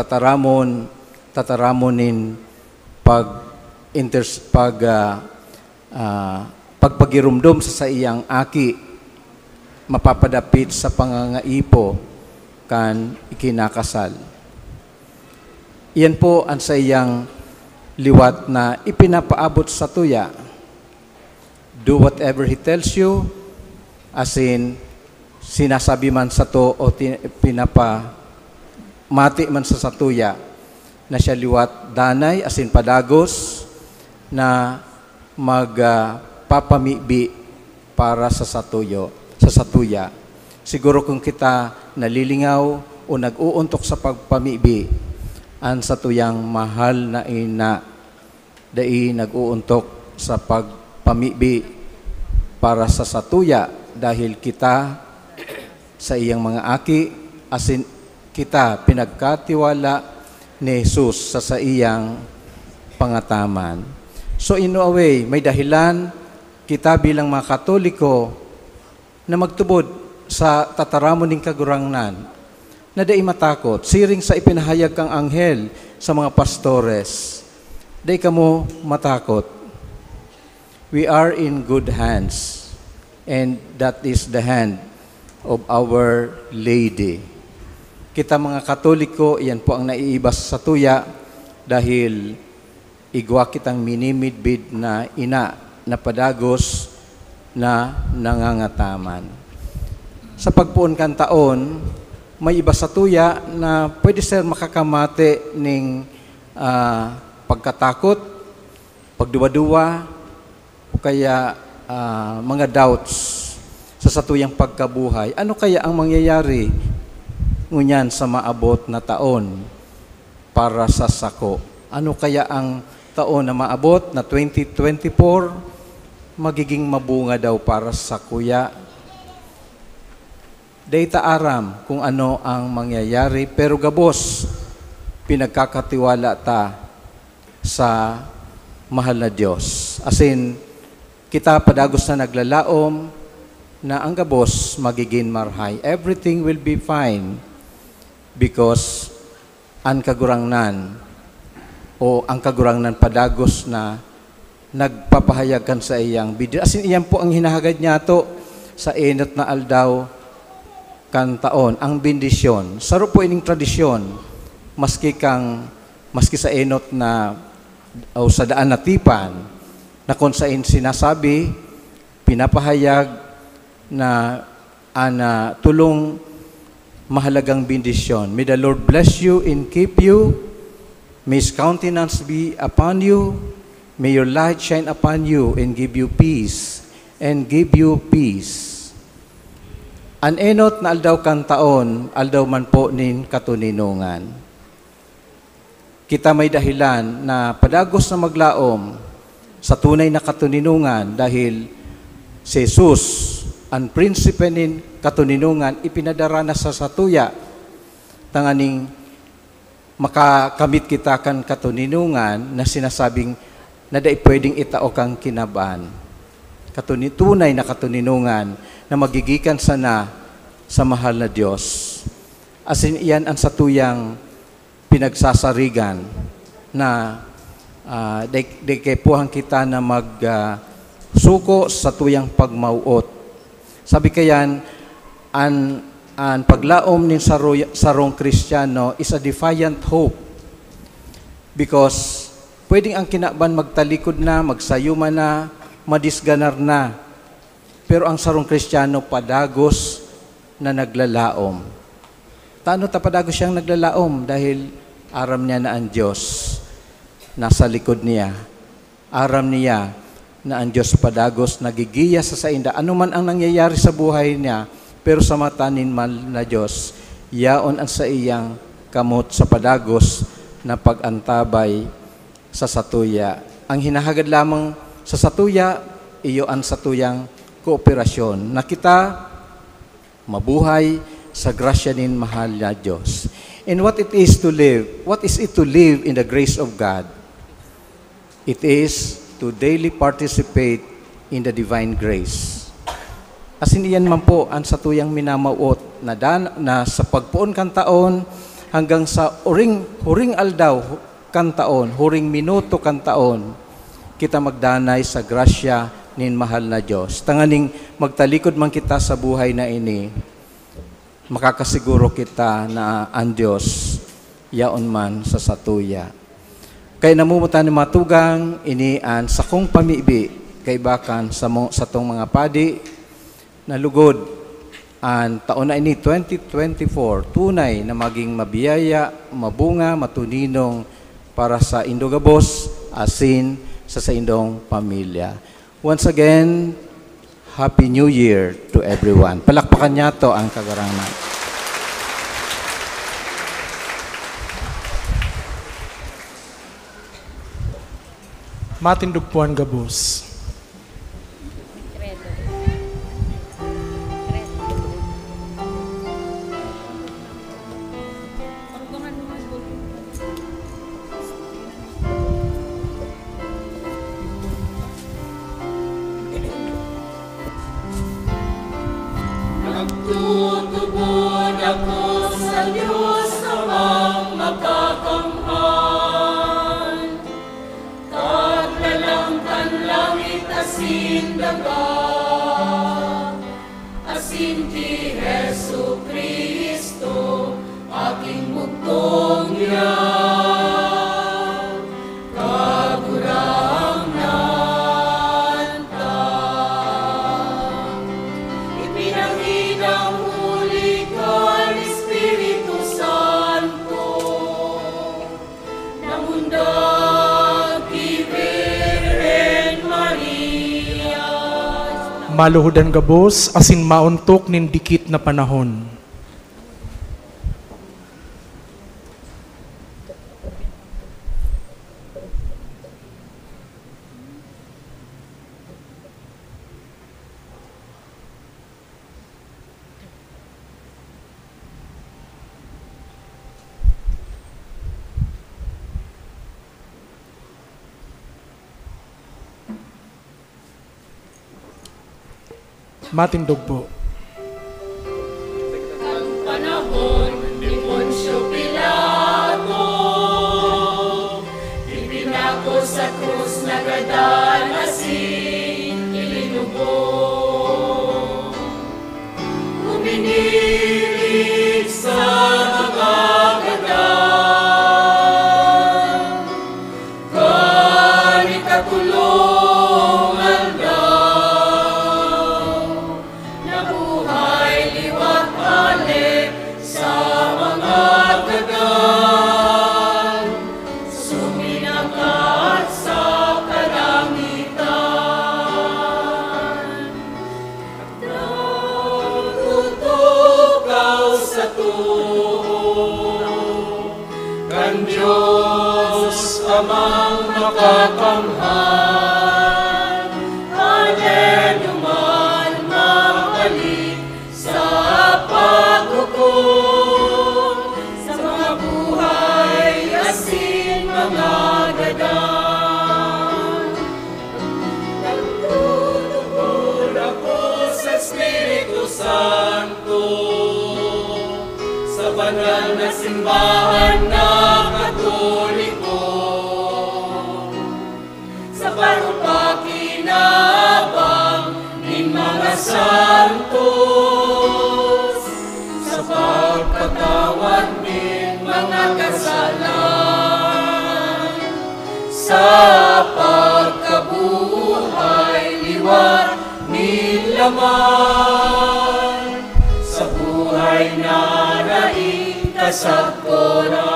tataramonin pagpagirumdum sa iyang aki, mapapadapit sa pangangaipo kan ikinakasal. Iyan po ang sa iyang liwat na ipinapaabot sa tuya. Do whatever He tells you, as in, sinasabi man sa to o pinapamati man sa satuya na siya liwat danay, as in padagos, na magpapamibi para sa satuya. Siguro kung kita nalilingaw o nag-uuntok sa pagpamibi, ang satuyang mahal na ina, dai nag-uuntok sa pagpamibi para sa satuya dahil kita sa iyang mga aki, asin kita pinagkatiwala ni Jesus sa iyang pangataman. So in a way, may dahilan kita bilang mga Katoliko na magtubod sa tataramon ng kagurangnan na dai matakot. Siring sa ipinahayag kang anghel sa mga pastores, dai kamo matakot. We are in good hands, and that is the hand of Our Lady. Kita mga Katoliko, iyan po ang naiibas sa tuya dahil igwa kitang minimidbid na ina na padagos na nangangataman. Sa pagpuon kan taon, may iba sa tuya na pwede sir makakamate ng pagkatakot, pagduwa-duwa, o kaya mga doubts sa satuyang pagkabuhay. Ano kaya ang mangyayari ngunyan sa maabot na taon para sa sako? Ano kaya ang taon na maabot na 2024 magiging mabunga daw para sa kuya? Data aram kung ano ang mangyayari, pero gabos pinagkakatiwala ta sa mahal na Diyos. As in, kita padagos na naglalaom na ang gabos magiging marhay. Everything will be fine because ang kagurangnan o ang kagurangnan padagos na nagpapahayagan sa iyang bidyo. As in, iyan po ang hinahagad niya to sa enot na aldaw kan taon, ang bendisyon. Saro po ining tradisyon, maski sa enot na o sa daan na tipan, na kung saan sinasabi, pinapahayag na ana tulong mahalagang bendisyon. May the Lord bless you and keep you. May His countenance be upon you. May your light shine upon you and give you peace. And give you peace. An enot na aldaw kan taon, aldaw man po nin katuninungan. Kita may dahilan na padagos na maglaom sa tunay na katuninungan dahil si Jesus, ang prinsipe nin katuninungan, ipinadara na sa satuya. Tanganing makakamit kita kan katuninungan na sinasabing na dai pwedeng itao kang kinaban. Tunay na katuninungan na magigikan sana sa mahal na Diyos. As in, iyan ang satuyang pinagsasarigan na dekepuhan kita na magsuko sa tuyang pagmauot. Sabi kayan, ang paglaom ng sarong Kristiyano is a defiant hope because pwedeng ang kinaban magtalikod na, magsayuma na, madisganar na. Pero ang sarong Kristiyano padagos na naglalaom. Tano ta padagos siyang naglalaom dahil aram niya na ang Diyos nasa likod niya. Aram niya na ang Diyos padagos nagigiya sa sainda. Ano man ang nangyayari sa buhay niya, pero sa mata nin mal na Diyos, yaon ang sa iyang kamot sa padagos na pagantabay sa satuya. Ang hinahagad lamang sa satuya, iyo ang satuyang kooperasyon na kita mabuhay sa grasya nin mahal na Diyos. And what it is to live? What is it to live in the grace of God? It is to daily participate in the divine grace. Asin iyan man po ang satuyang minamauot na sa pagpuon kan taon hanggang sa huring aldaw kan taon, huring minuto kan taon, kita magdanay sa grasya nin mahal na Diyos. Tanganing magtalikod man kita sa buhay na ini, makakasiguro kita na ang Diyos yaon man sa satuya. Kay namumutan ni matugang inian sa kong pamibi kay bakan sa tong mga padi na lugod ang taon na ini 2024 tunay na maging mabiyaya, mabunga, matuninong para sa Indogabos asin sa indong pamilya. Once again, Happy New Year to everyone. Palakpakan niya to ang kagarangan. Matindugpuan gabos. Credo. Pagbangan mo ang bulo. Nagtutubod ako sa Diyos amang makakamhan. Kaglalangkan langit asin daga, asin ti Jesu Kristo, aking bugtong niya. Kagurangnan ta. Ipinangidang huli ka ni Espiritu Santo, namundag ti Virgen Maria. Maluhudan gabos, asin mauntok nin dikit na panahon. Matindog po. Ang panahon ni Poncio Pilato, ipinako sa krus na gadan asin ilinubo. Uminilig sa mga gadan, kani katulong aldaw, nabuhay liwat ale sa mga gadan, suminakat sa kalangitan. Natutugaw sa tuo, kan Diyos amang makakamhan. Haleluman makalit sa paghukom, sa mga buhay asin mga gadan. Nagtutupod ako sa Espiritu Santo, sa banal na simbahan na Katoliko, sa parupakinabang ng mga santos, sa pagpatawad ng mga kasalan, sa pagkabuhay liwat ni laman, sa buhay na raing kasagpunan.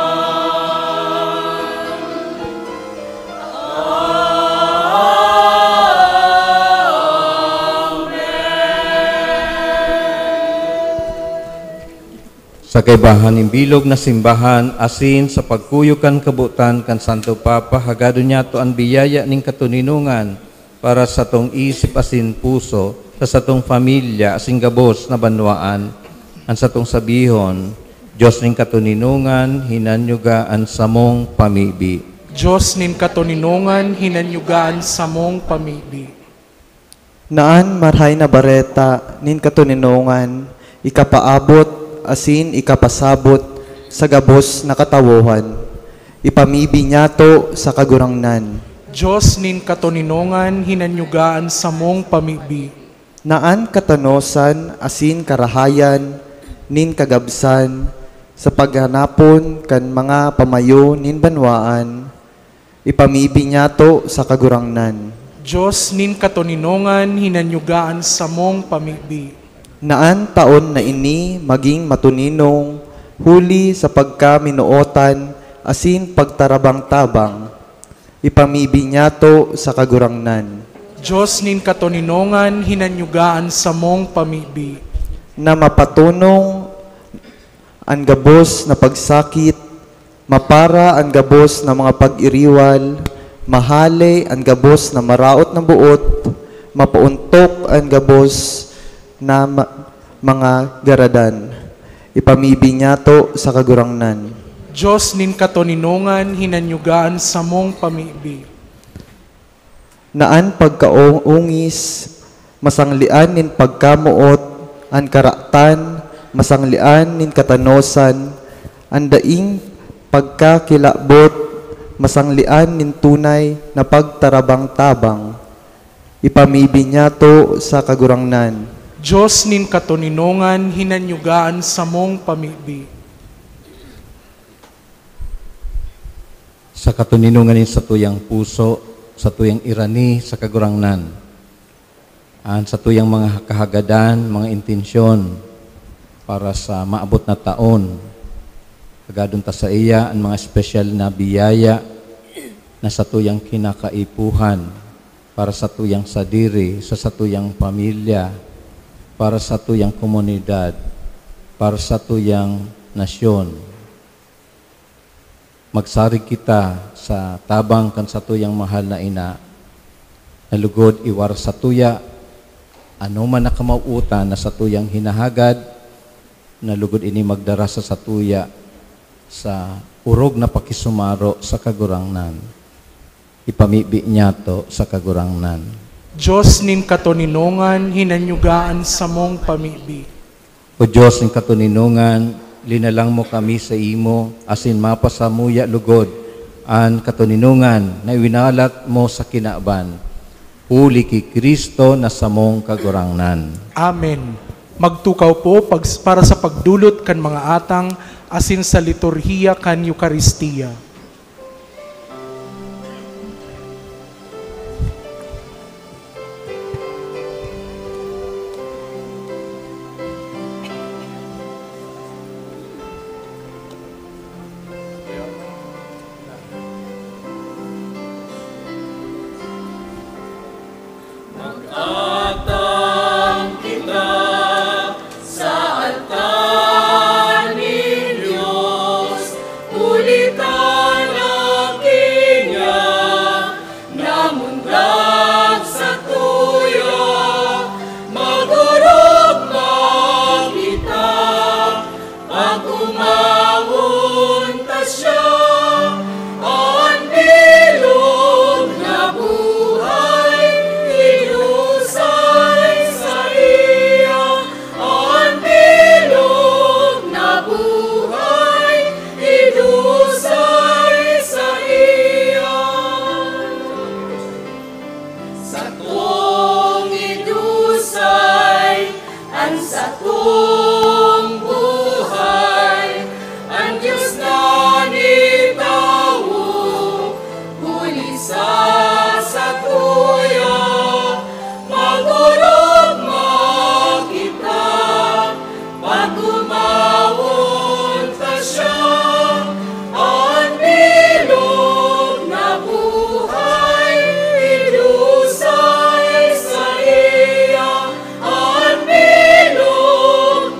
Sa kaibahan ng bilog na simbahan, asin sa pagkuyukan kabutan kan Santo Papa, hagado niya to ang biyaya ning katuninungan para sa tong isip asin puso, sa tong pamilya asin gabos na banwaan, ang sa tong sabihon, Diyos ning katuninungan, hinanyugaan sa mong pamibi. Diyos nin katuninungan, hinanyugaan sa mong pamibi. Naan marhay na bareta nin katuninungan, ikapaabot asin ikapasabot sa gabos na katawohan. Ipamibi niya to sa kagurangnan. Diyos nin katoninongan hinanyugaan sa mong pamibi. Naan katanosan asin karahayan nin kagabsan sa paghanapon kan mga pamayo nin banwaan ipamibi niya to sa kagurangnan. Diyos nin katoninongan hinanyugaan sa mong pamibi. Naan taon na ini maging matuninong huli sa pagkaminuotan asin pagtarabang-tabang ipamibi niya to sa kagurangnan. Diyos nin katoninongan hinanyugaan sa mong pamibi. Na mapatunong ang gabos na pagsakit, mapara ang gabos na mga pag-iriwal, mahali ang gabos na maraot ng buot, mapauntok ang gabos na mga garadan. Ipamibi niya to sa kagurangnan. Diyos nin katoninongan hinanyugaan sa mong pamibi. Naan pagkaungis, masanglian nin pagkamuot, ang karatan, masanglian nin katanosan, ang daing pagkakilabot, masanglian nin tunay na pagtarabang-tabang. Ipamibi niya to sa kagurangnan. Diyos nin katoninongan hinanyugaan sa mong pamibi. Sa katoninongan sa tuyang puso, sa tuyang irani, sa kagurangnan. Sa tuyang mga kahagadan, mga intensyon para sa maabot na taon. Kagadon ta sa iya ang mga espesyal na biyaya na sa tuyang kinakaipuhan para sa tuyang sadiri, sa tuyang pamilya, para sa tuyang komunidad, para sa tuyang nasyon. Magsari kita sa tabang kan sa tuyang mahal na ina, nalugod iwar sa tuya, ano man nakamauutan na sa tuyang hinahagad, nalugod ini magdara sa tuya, sa urog na pakisumaro sa kagurangnan. Ipamibi niya to sa kagurangnan. Diyos nin katoninongan hinanyugaan sa mong pamibi. O Diyos ng katoninongan, linalang mo kami sa imo, asin mapasamuya lugod, an katoninongan na iwinalat mo sa kinaban. Uli ki Kristo na samong kagurangnan. Amen. Magtukaw po para sa pagdulot kan mga atang asin sa liturhiya kan Eukaristiya. Atang kita sa altar ni Diyos, ulitan ang Kanya, namundag sa tuya, magurugma kita, pag umawon ta siya, ang bilog na buhay, inusay sa iya. Ang bilog na buhay, inusay sa iya. Sa tuong inusay, ang sa tuong buhay, ang Diyos na nitawo, huli sa tuya, magurugma kita, pag umawon ta siya, ang bilog na buhay, inusay sa iya. Ang bilog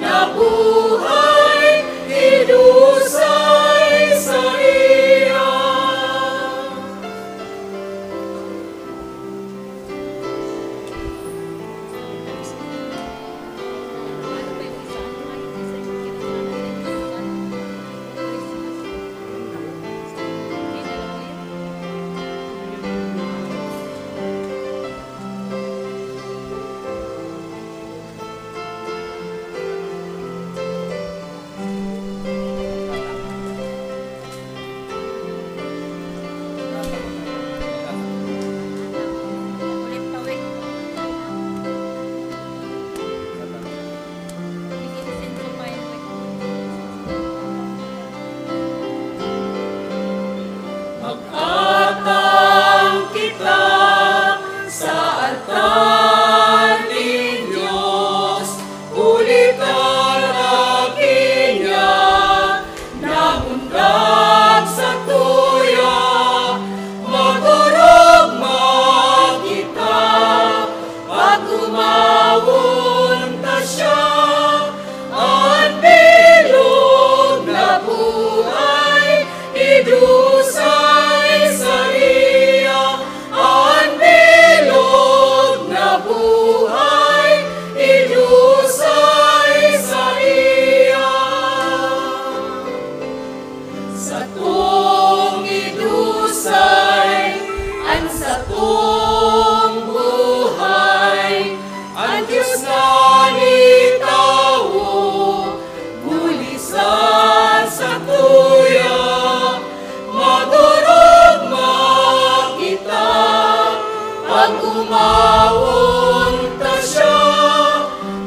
pag umawon ta siya,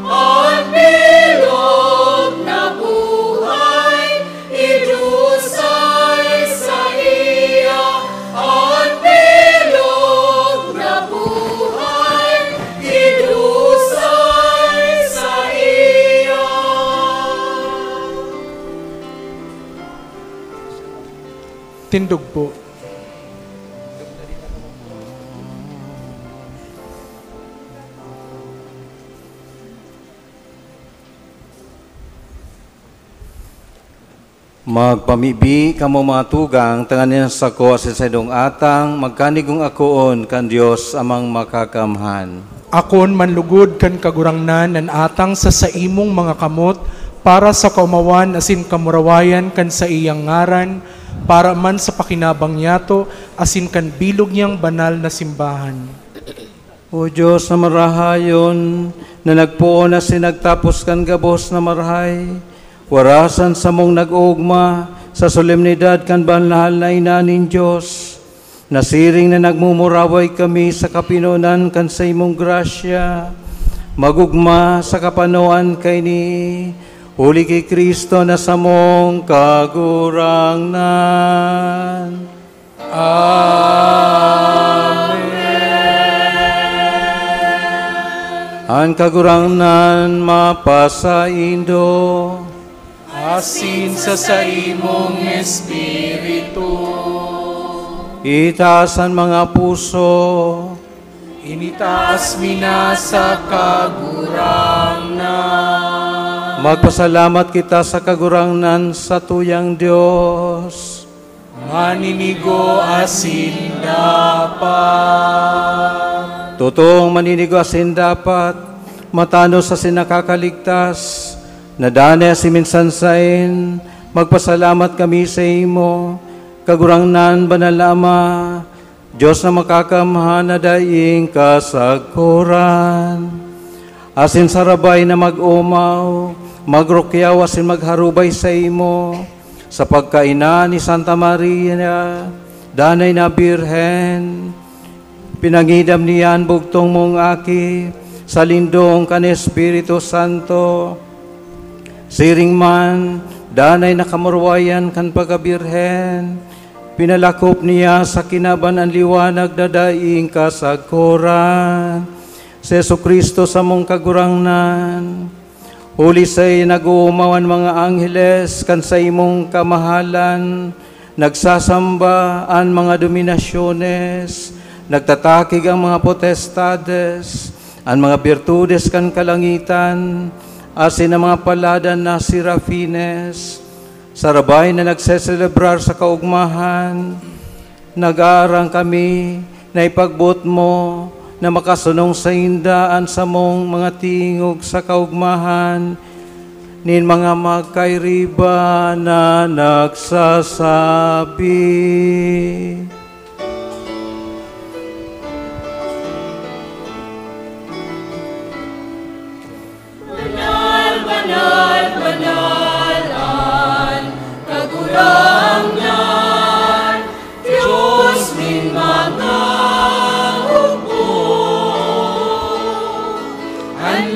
ang bilog na buhay, idusay sa iya. Ang bilog na buhay, idusay sa iya. Tindog po. Magpamibi kamo mga tugang, tanganin sa ko asin sa idong atang, magkanigong akoon kan Dios amang makakamhan. Akon manlugod kan kagurangnan nan atang sa imong mga kamot para sa kaumawan asin kamurawayan kan sa iyang ngaran para man sa pakinabang yato asin kan bilog niyang banal na simbahan. O Diyos na marahayon, na nagpuon na sinagtapos kan gabos na marahay, warasan sa mong nag-ugma sa solemnidad kan banal na inanin Diyos, nasiring na nagmumuraway kami sa kapinunan kan sa imong grasya, magugma sa kapanuan kay ni Huli kay Kristo na sa mong kagurangnan. Amen. Ang kagurangnan mapasaindo, Asin sa imong espiritu, itaasan mga puso, initaas mina sa kagurangnan. magpasalamat kita sa kagurangnan sa tuyang Diyos. Maninigo asin dapat. Totoong maninigo asin dapat, matano sa sinakakaligtas, nadane si minsan sain, magpasalamat kami sa imo, kagurangnan banal Ama, Diyos na makakamhan na daing kasagkuran. Asin sarabay na mag-umaw, magrukyaw asin magharubay sa imo, sa pagkainan ni Santa Maria, danay na Birhen, pinangidam niyan bugtong mong aki, sa lindong kan Espiritu Santo, siring man, danay na kamurwayan kan pagabirhen, pinalakop niya sa kinaban ang liwanag na daing kasagkuran, si Jesucristo sa mong kagurangnan, huli sa'y nag-uumawan mga angheles, kan sa imong kamahalan, nagsasamba ang mga dominasyones, nagtatakig ang mga potestades, ang mga birtudes kan kalangitan, asin ang mga paladan na sirafines, sarabay na nagseselebrar sa kaugmahan, nag-aarang kami na ipagbot mo, na makasunong sa indaan sa mong mga tingog sa kaugmahan, nin mga magkairiba na nagsasabi. Banal, banal, banalan, kagurangnan, Diyos min mga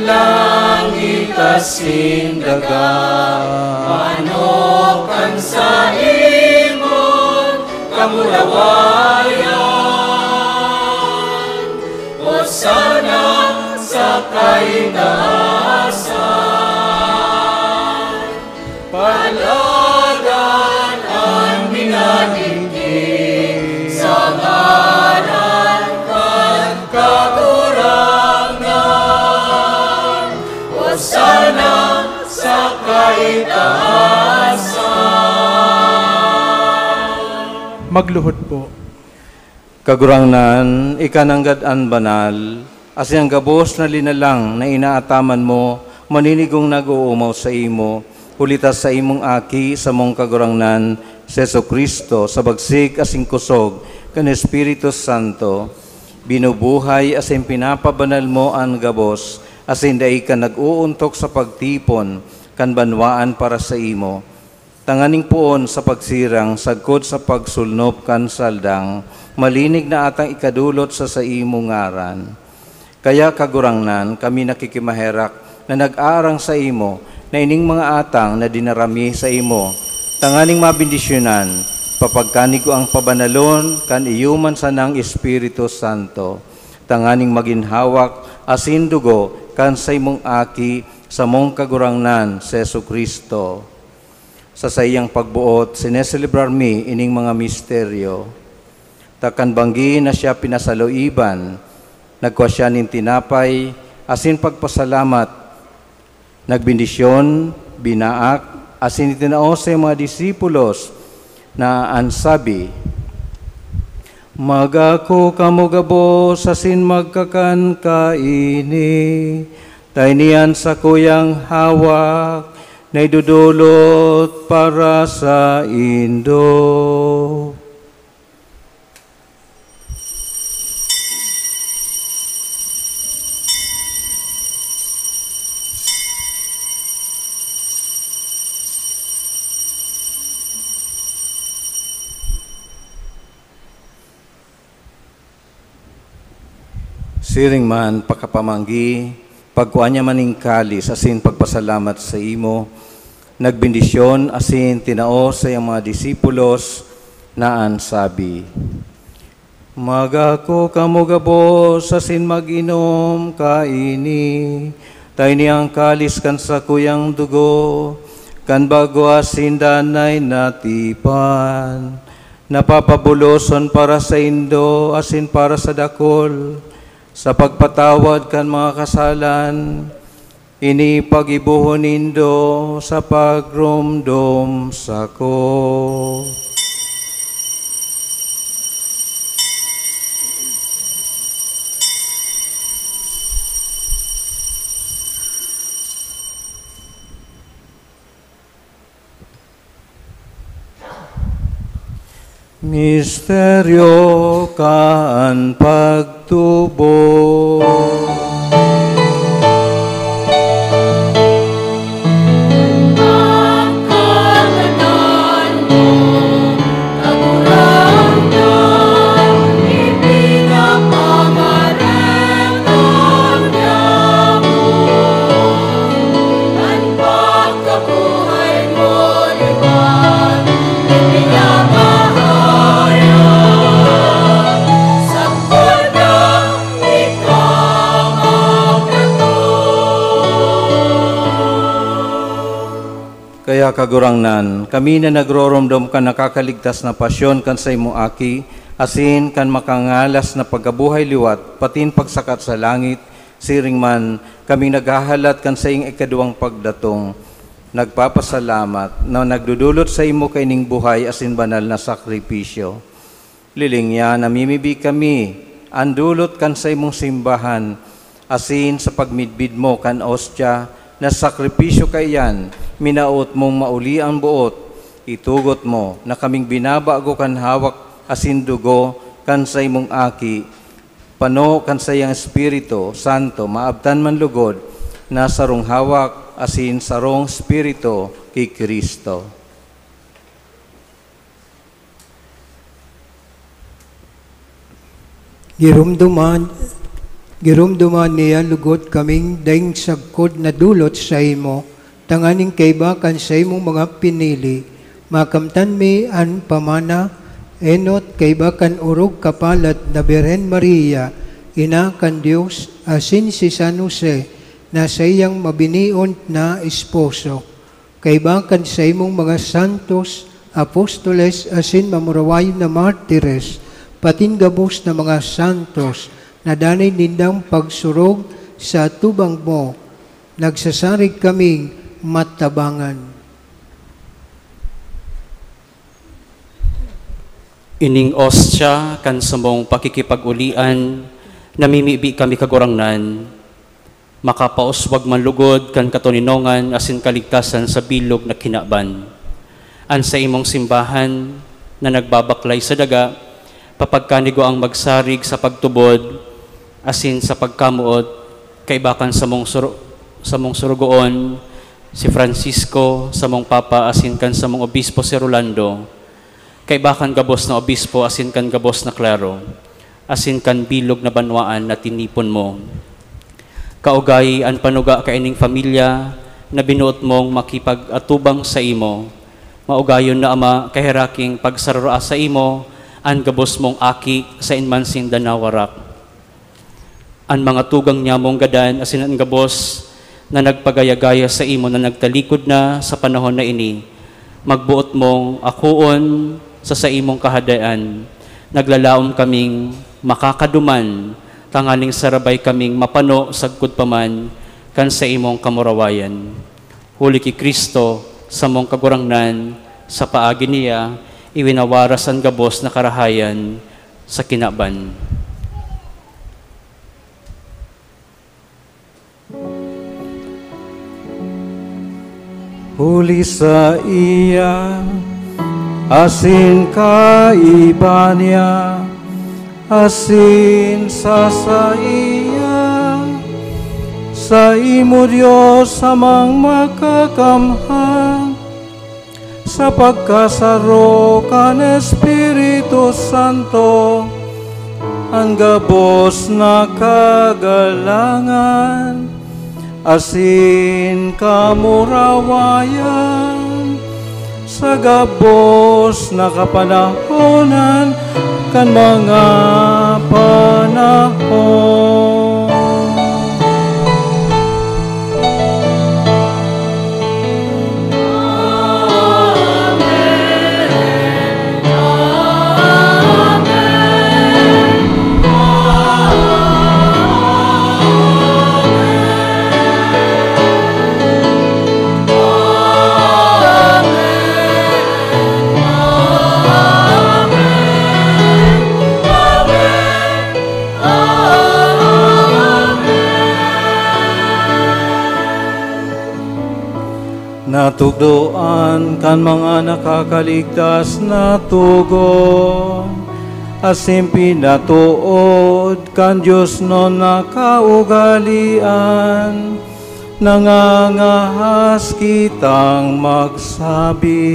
langit asin daga, manokan sa imong kamurawayan, Hosana sa kaitaasan, palagan ang minaligid sa ngaran kan kagurangnan, Hosana sa kaitaasan. Magluhod po. Kagurangnan, ikananggad-an banal, asin ang gabos na linalang na inaataman mo, maninigong nag-uumaw sa imo, hulitas sa imong aki sa mong kagurangnan, si Jesucristo, sa bagsig asing kusog, kan Espiritu Santo, binubuhay asin pinapabanal mo ang gabos, asin dai ka nag-uuntok sa pagtipon, kan banwaan para sa imo. Tanganing puon sa pagsirang, sagkod sa pagsulnop kan saldang, malinig na atang ikadulot sa imo ngaran. Kaya kagurangnan, kami nakikimaherak na nag-aarang sa imo, na ining mga atang na dinarami sa imo, tanganing mabindisyonan, papagkanig ko ang pabanalon, kan iyuman sa ng Espiritu Santo, tanganing maginhawak, asin dugo, kan sa imong aki, sa mong kagurangnan, sa Jesucristo. Sa sayang pagbuot, sineselebrar mi ining mga misteryo. Takan banggi na siya pinasaloiban, nagkwa siya nin tinapay, asin pagpasalamat, nagbindisyon, binaak, asin itinao sa mga disipulos na ansabi, magako kamugabos, asin magkakan kaini, tainian sa kuyang hawak, na idudulot para sa Indo. Siring man pakapamanggi, pagkuan niya maning kalis, asin pagpasalamat sa imo, nagbindisyon, asin tinao sa iyang mga disipulos, na ansabi, magako kamugabos, asin mag-inom kaini, tayo niyang kalis kan sa kuyang dugo, kan bago asin danay natipan, napapabuloson para sa Indo, asin para sa dakol, sa pagpatawad kan mga kasalan, ini pag-ibuhon nindo sa pagrumdom sako. Misteryo kaan pagtubo. Kaya kagurangnan, kami na nagroromdom kan nakakaligtas na pasyon kan sa imo aki, asin kan makangalas na pagkabuhay liwat, patin pagsakat sa langit, siring man, kami naghahalat kan sa ing ikaduwang pagdatong, nagpapasalamat na nagdudulot sa imo kaining buhay asin banal na sakripisyo. Lilingya, namimibi kami, andulot kan sa imong simbahan, asin sa pagmidbid mo kan ostya, na sakripisyo kayan, minaot mong mauli ang buot, itugot mo na kaming binabago kan hawak asin dugo kan sa imong aki, pano kan sa iyang Espiritu Santo, maabtan man lugod, na sarong hawak asin sarong Espiritu kay Kristo. Girumduman niya lugod kaming daing sagkod na dulot sa imo, tanganing kaibakan sa imong mga pinili, makamtan mi an pamana, enot kaibakan urog kapalat na Birhen Maria, ina kan Dios, asin si San Jose, na sa iyang mabinion na esposo, kaibakan sa imong mga santos, apostoles, asin mamurawayon na martires, patin gabos na mga santos, na danay nindang pagsurog sa tubang mo, nagsasarig kaming matabangan. Ining ostya kan sa mong pakikipag-ulian, namimibi kami kagurangnan, makapauswag man lugod kan katuninongan asin kaligtasan sa bilog na kinaban. An sa imong simbahan na nagbabaklay sa daga, papagkanigo ang magsarig sa pagtubod, asin sa pagkamuot, kaibakan sa mong surugoon, si Francisco sa mong Papa asin kan sa mong Obispo si Rolando, kay bakan gabos na Obispo asin kan gabos na Claro, asin kan bilog na banwaan na tinipon mo. Kaugay an panuga ka ining pamilya na binuot mong makipag-atubang sa imo. Maugayon na Ama kahiraking pagsarroa sa imo an gabos mong aki sa inmansing danawarak. An mga tugang niya mong gadan asin an gabos na nagpagayagaya sa imo na nagtalikod na sa panahon na ini, magbuot mong akuon sa imong kahadaan. Naglalaom kaming makakaduman, tangaling sarabay kaming mapano sagkod paman kan sa imong kamurawayan. Huli ki Kristo sa mong kagurangnan, sa paagi niya, iwinawaras ang gabos na karahayan sa kinaban. Huli sa iya, asin kaiba niya, asin sa iya, sa imo Diyos amang makakamhang, sa pagkasaro kan Espiritu Santo, ang gabos na kagalangan, asin kamurawayan, sa gabos na kapanahonan kan mga panahon. Natugdoan kan mga nakakaligtas na tugon, asim pinatuod kan Diyos no nakaugalian, nangangahas kitang magsabi.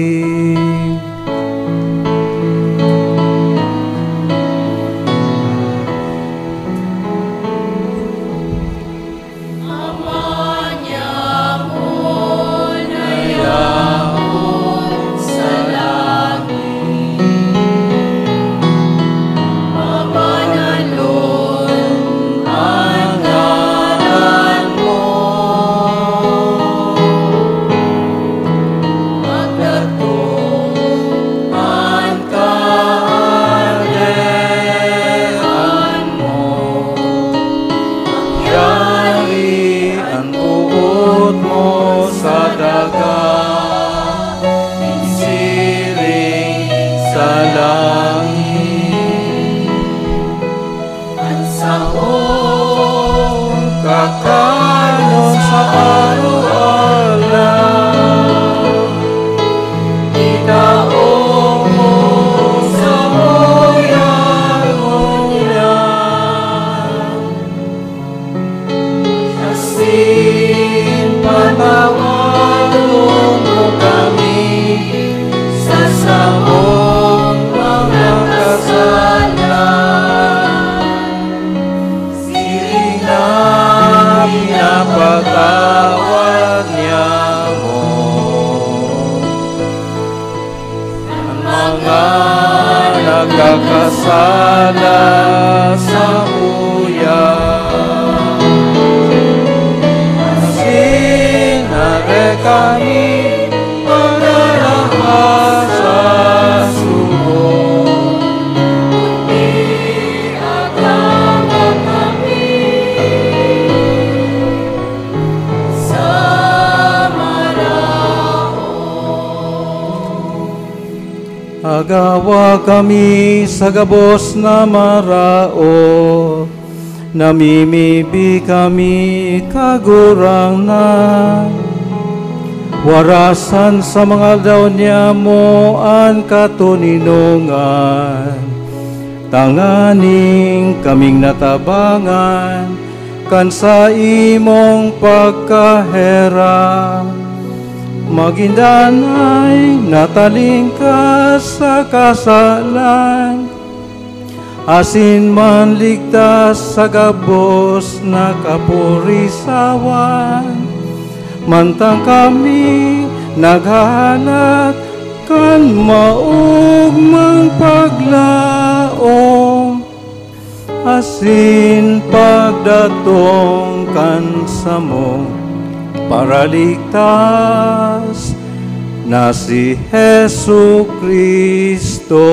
Kakasala sa uyan, sinare kami pagdarahas sa subong, iagama kami sa agawa kami sa gabos na marao, namimibi kami kagurang na. Warasan sa mga daw niya mo ang katuninungan, tanganing kaming natabangan kan sa imong pagkahera. magindanay natalingkas sa kasalan, asin man ligtas sa gabos na kapurisawan. Mantang kami naghahanap kan maugmang paglaom, asin pagdatong kan sa mo para ligtas na si Hesu Kristo.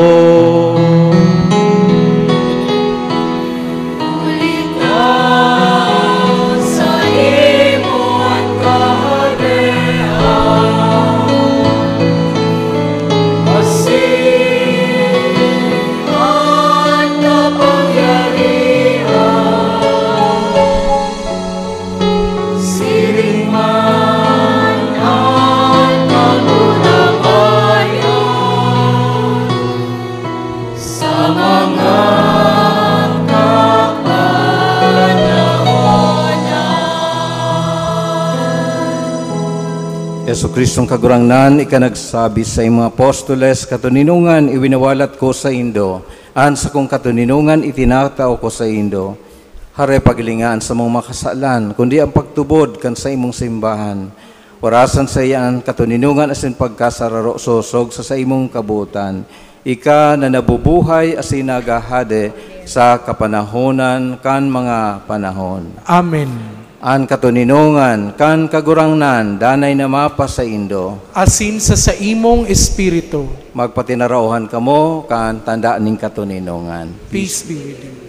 Yesu Kristong kagurangnan, ikanagsabi sa imong apostoles, katuninungan iwinawalat ko sa Indo, an sa kong katuninungan itinatao ko sa Indo. Hare pagilingaan sa mong makasalan, kundi ang pagtubod kan sa imong simbahan. Warasan sa iyan katuninungan asin pagkasararo sosog sa imong kabutan. Ika na nabubuhay asin nagahade sa kapanahonan kan mga panahon. Amen. An katuninungan, kan kagurangnan, danay na mapa sa Indo. Asin sa imong espiritu. Magpatinarauhan kamo, kan tanda ning katuninungan. Peace be with you.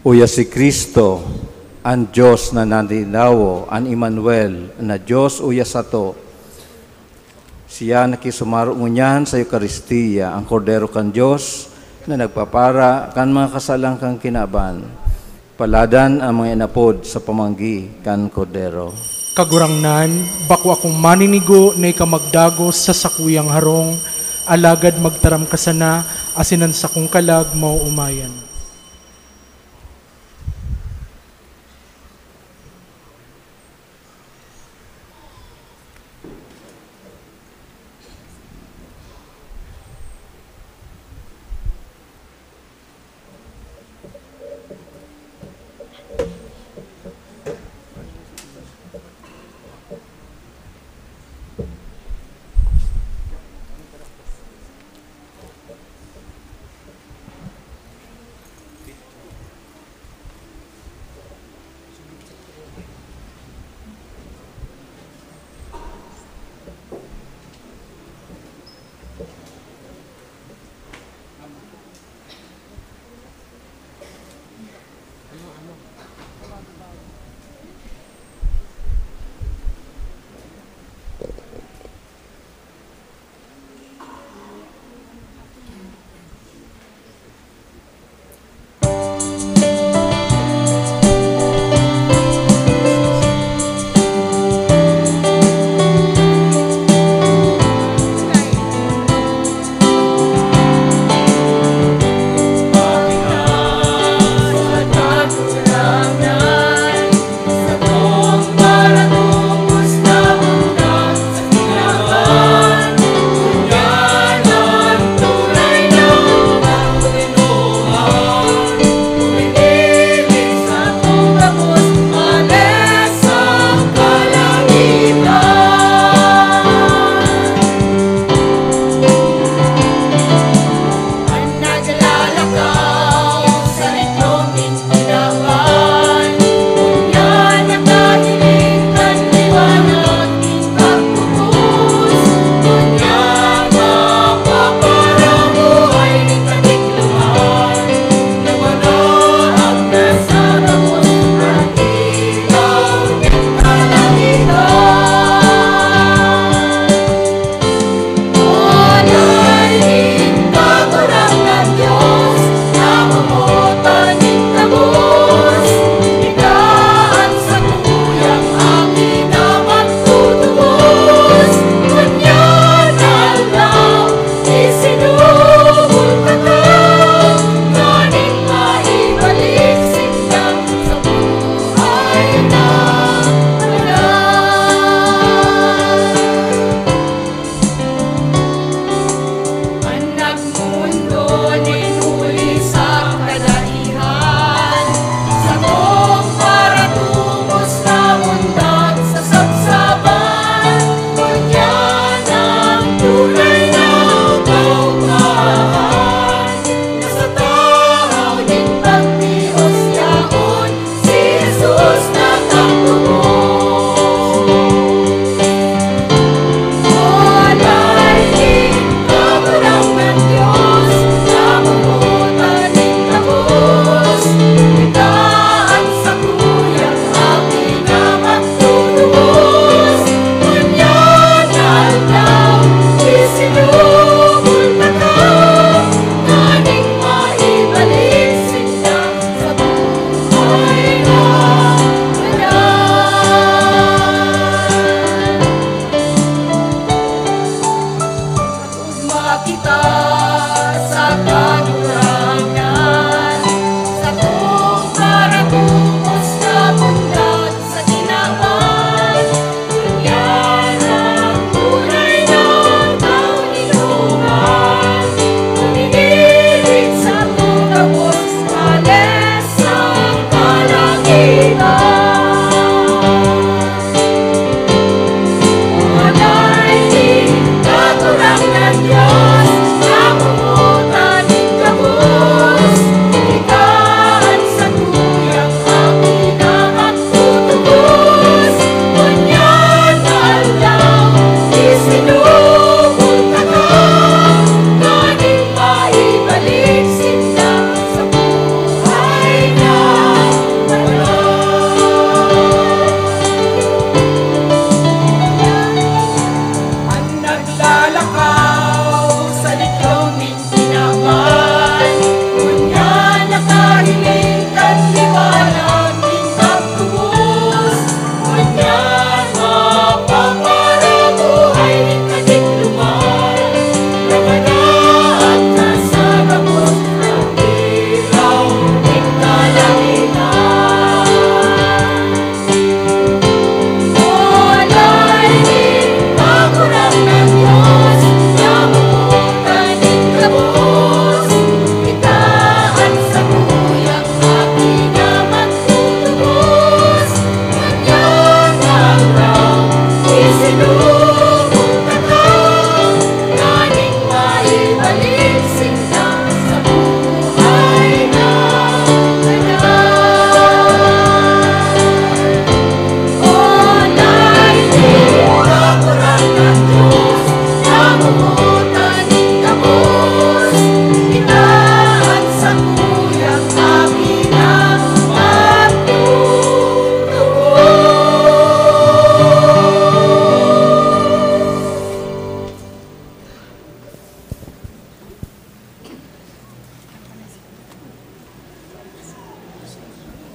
Uya si Kristo, ang Diyos na nandinawo, ang Emmanuel, na Diyos uya sato. Siya nakisumaro ngunyan sa Eucharistia, ang kordero kan Diyos, na nagpapara kan mga kasalang kang kinaban. Paladan ang mga inapod sa pamanggi kan kordero. Kagurangnan, bako akong maninigo na ikamagdagos sa sakuyang harong, alagad magtaram kasana, asinan sa kong kalag mauumayan.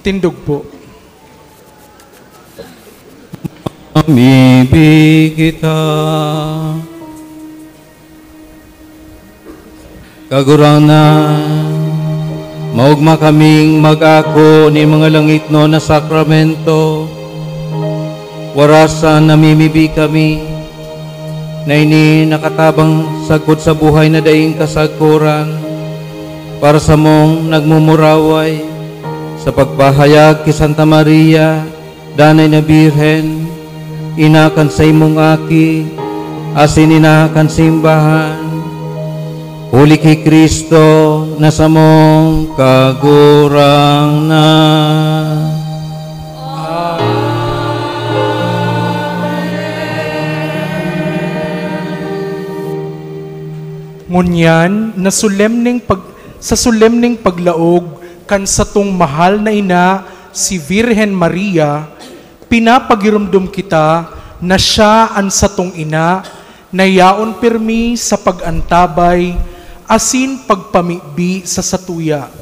Tindog po. Amibig kita. Kaguranan, maugma kaming mag-ako ni mga langit no na sakramento. Warasan namimibi kami, na ini nakatabang sagkod sa buhay na daing kasagkuran, para sa mong nagmumuraway, sa pagpahayag kay Santa Maria, Danay na Birhen, inakan sa imong aki, asin inakan simbahan, huli kay Kristo, na sa mong kagurang na. Ngunyan, sa solemning paglaog kan satong mahal na ina, si Virhen Maria, pinapagirumdum kita na siya ang satong ina, na yaon pirmi sa pagantabay, asin pagpamibi sa satuya.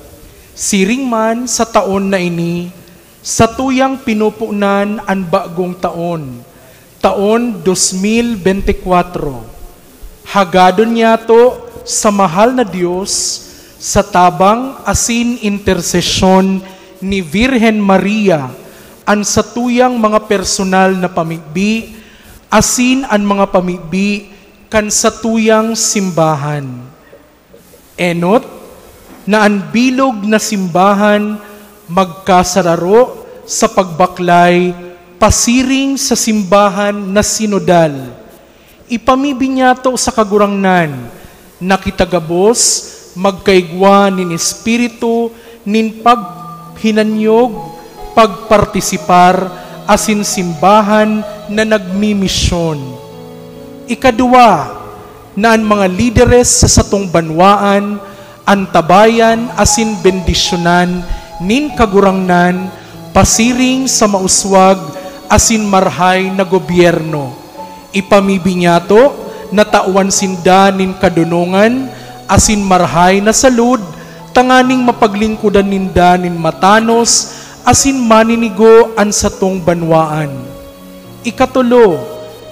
Siring man sa taon na ini, satuyang pinupunan ang bagong taon, taon 2024. Hagadon niya to sa mahal na Diyos, sa tabang asin intersesyon ni Virhen Maria, ang satuyang mga personal na pamibi, asin ang mga pamibi kan satuyang simbahan. Enot, na ang bilog na simbahan magkasararo sa pagbaklay, pasiring sa simbahan na sinodal. Ipamibi niya to sa kagurangnan, na kitagabos, magkaigwa nin Espiritu, nin paghinanyog, pagpartisipar, asin simbahan na nagmimisyon. Ikadua, na ang mga lideres sa satong banwaan, antabayan, asin bendisyonan, nin kagurangnan, pasiring sa mauswag, asin marhay na gobyerno. Ipamibi niya to, na tawan sinda nin kadunungan, asin marhay na salud, tanganing mapaglingkudan ninda nin matanos, asin maninigo an satong banwaan. Ikatulo,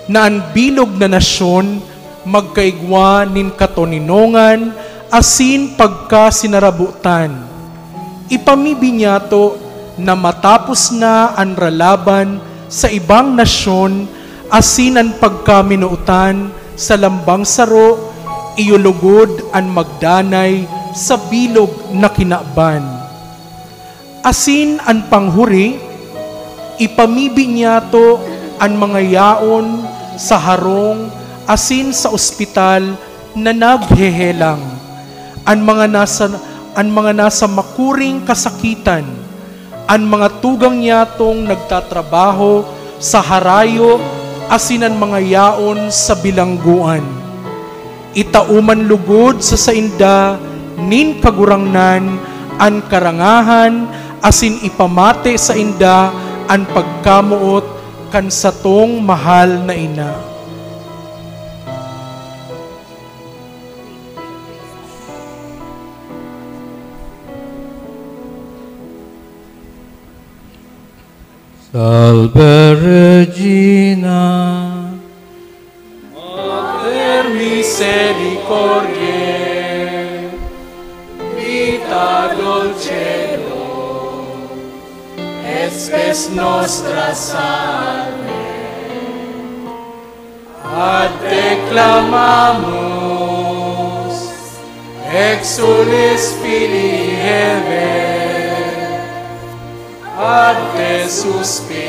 na ang bilog na nasyon, magkaigwa nin katoninongan, asin pagkasinarabutan. Ipamibi niya to, na matapos na ang ralaban sa ibang nasyon, asin ang pagkaminuutan sa lambang saro, iyulugod ang magdanay sa bilog na kinaban. Asin ang panghuri, ipamibi niya to ang mga yaon sa harong, asin sa ospital na naghehelang, ang mga nasa makuring kasakitan, ang mga tugang yatong nagtatrabaho sa harayo, asin ang mga yaon sa bilangguan. Itauman lugod sa sainda, nin kagurangnan, an karangahan, asin ipamate sa inda, an pagkamuot, kan satong mahal na ina. Salve Regina, Mater misericordiae, vita dulcedo, et spes nostra salve. Ad te clamamus, exulis Filii Hevae, ad te suspiramus,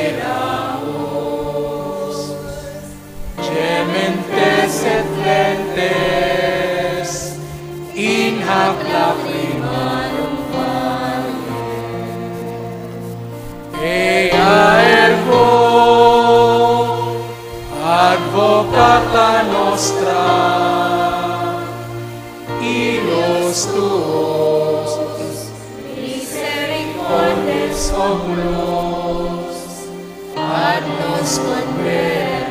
gementes et lentes, in hac lacrimarum vale. Ea ergo, advocata nostra, illos tuos, misericordes oculos, ad nos converte,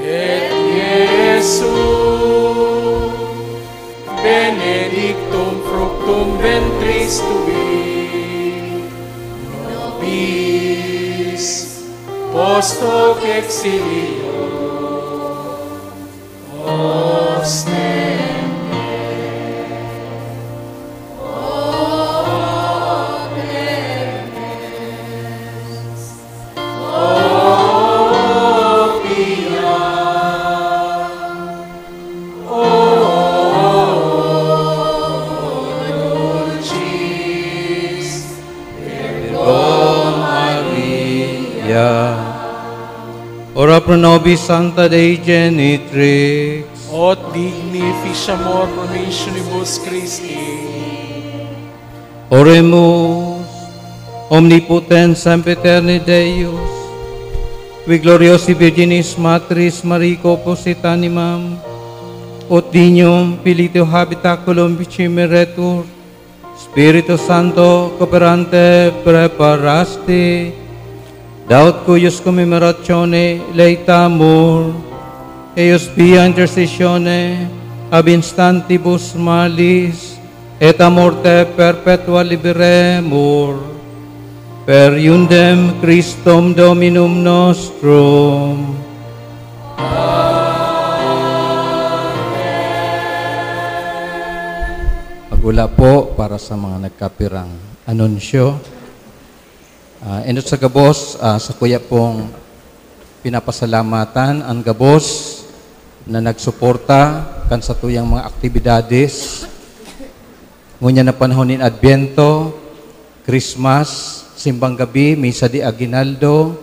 et Iesu, benedictum fructum ventris tui, posto exilio, Ora pro nobis Sancta Dei Genitrix. Ot digni ficiamur promissionibus Christi. Oremus, omnipotens sempiterni Deus, vi gloriosi Virginis Matris Marico Positanimam, ut dignum pilitio habitaculum vicimiretur, Spiritus Santo cooperante preparasti, daut cuius commemoratione leitamur, eius via intercessione ab instantibus malis, et a morte perpetua liberemur, per iundem Christum Dominum nostrum. Pagula po para sa mga nagkapirang anunsyo. Endot sa gabos, sa kuya pong pinapasalamatan ang gabos na nagsuporta kan sa tuyang mga aktibidades. Ngunya na panahon in Adviento, Christmas, Simbang Gabi, Misa di Aguinaldo,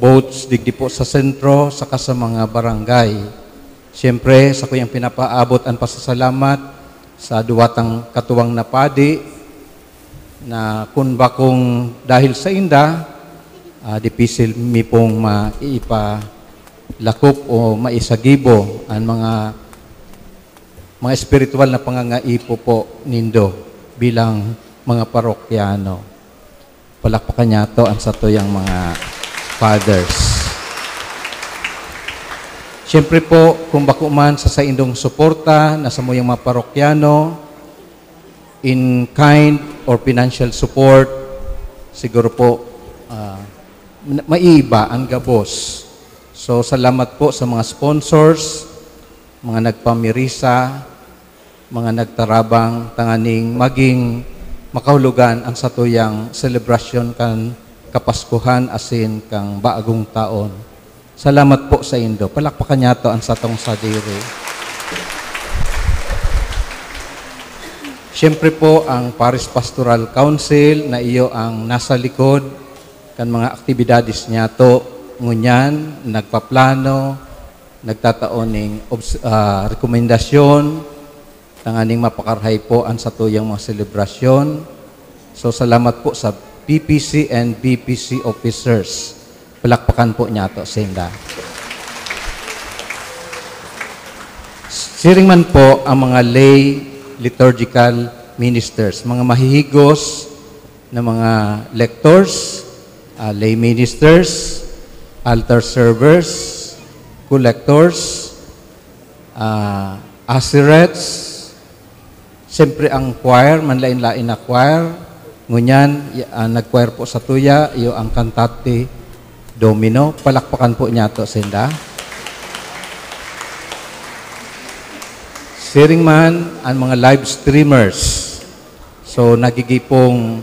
boats digdi po sa sentro, saka sa mga barangay. Siyempre, sa kuyang pinapaabot ang pasasalamat sa duwatang katuwang napadi, na kung bakong dahil sa inda, dipisil mi pong maipalakop o maisagibo ang mga espiritual na pangangaipo po nindo bilang mga parokyano. Palakpakan niya to ang sa tuyang mga fathers. Siyempre po, kung bako man sa indong suporta na sa muyang mga parokyano, in kind or financial support, siguro po maiiba ang gabos. So, salamat po sa mga sponsors, mga nagpamirisa, mga nagtarabang tanganing maging makahulugan ang satuyang selebrasyon kan Kapaskuhan asin kang baagong taon. Salamat po sa indo. Palakpakan niya to ang satong sadiri. Siyempre po ang Parish Pastoral Council na iyo ang nasa likod kan mga aktibidades niya to ngunyan, nagpaplano, nagtataoning rekomendasyon, tanganing mapakarhay po ang satuyang mga selebrasyon. So salamat po sa PPC and BPC officers. Palakpakan po niya to Sinda. Siring man po ang mga lay liturgical ministers, mga mahihigos na mga lectors, lay ministers, altar servers, collectors, asirets, siyempre ang choir, manlain-lain na choir, ngunyan, nag-choir po sa tuya, iyo ang Cantate Domino. Palakpakan po niya to, Sinda. Siring man ang mga live streamers. So, nagigipong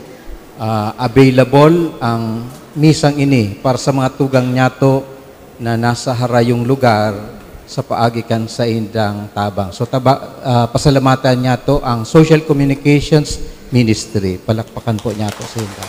available ang misang ini para sa mga tugang nyato na nasa harayong lugar sa paagikan sa indang tabang. So, pasalamatan niya to ang Social Communications Ministry. Palakpakan po niya to sa inda.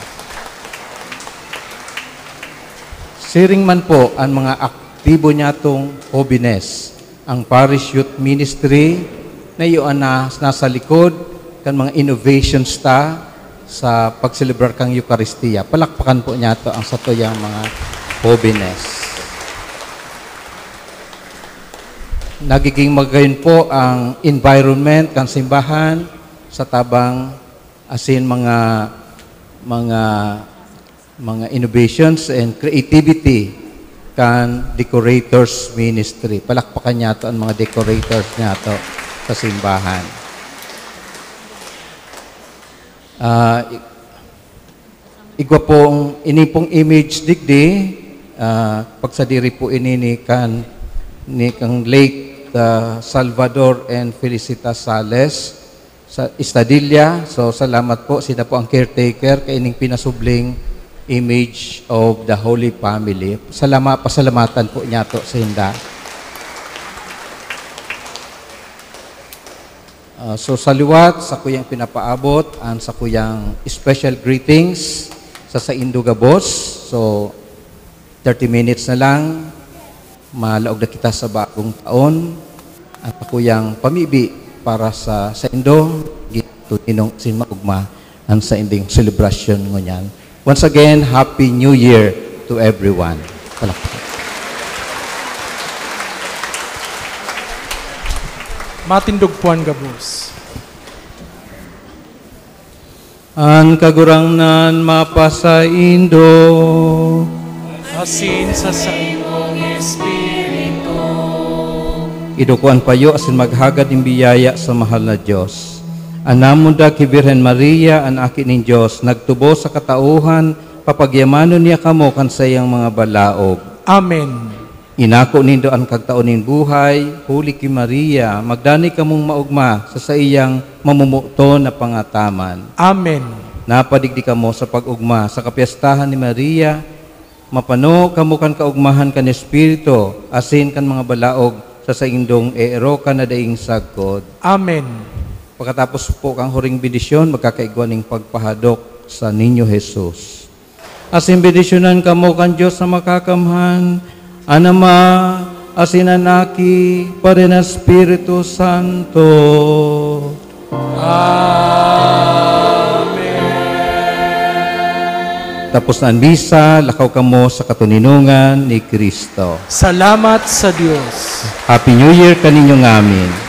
Siring man po ang mga aktibo niya tong holiness, ang Parish Youth Ministry, na iyon na nasa likod kan mga innovations ta sa pagselebrar kang Eucharistia. Palakpakan po niya to ang satuyang mga holiness. Nagiging magayon po ang environment kan simbahan sa tabang asin mga innovations and creativity kan decorators ministry. Palakpakan niya to ang mga decorators niya to sa simbahan. Igwa pong inipong image digdi pagsadiri po ini ni kang late Salvador and Felicitas Sales sa Estadilla. So salamat po, sila po ang caretaker kay ining pinasubling image of the Holy Family. Pasalamatan po niya to sa hinda. So sa liwat, sa kuyang pinapaabot, ang sa kuyang special greetings sa Indo Gabos. So 30 minutes na lang, malaog na kita sa bagong taon. At ako yung pamibi para sa Indo, gito tinong sinmaugma ang sa inding celebration ngunyan. Once again, Happy New Year to everyone. Palakpak. Matindog puan Gabos. Ang kagurangnan mapasa Indo, Asin sa imong Espiritu. idukuan payo asin maghagad ng biyaya sa mahal na Diyos. Anamunda ki Birhen Maria, ang akin ng Diyos, nagtubo sa katauhan, papagyamanon niya kamo kan sayang mga balaog. Amen. Inako nindo ang kagtaonin buhay, huli ki Maria, magdani kamong maugma sa iyang mamumuto na pangataman. Amen. Napadigdi kamo sa pag-ugma sa kapiyastahan ni Maria, mapano kamo kan kaugmahan kan Espiritu, asin kan mga balaog sa indong eero ka na daing sagkod. Amen. Pagkatapos po kang huring bendisyon, magkakaigwaning pagpahadok sa Ninyo Jesus. Asin bendisyonan kamo kan Diyos na makakamhan, Anama, asin anaki, pare na Espiritu Santo. Amen. Tapos na ang misa, lakaw kamo sa katuninungan ni Kristo. Salamat sa Diyos. Happy New Year kaninyo ngamin.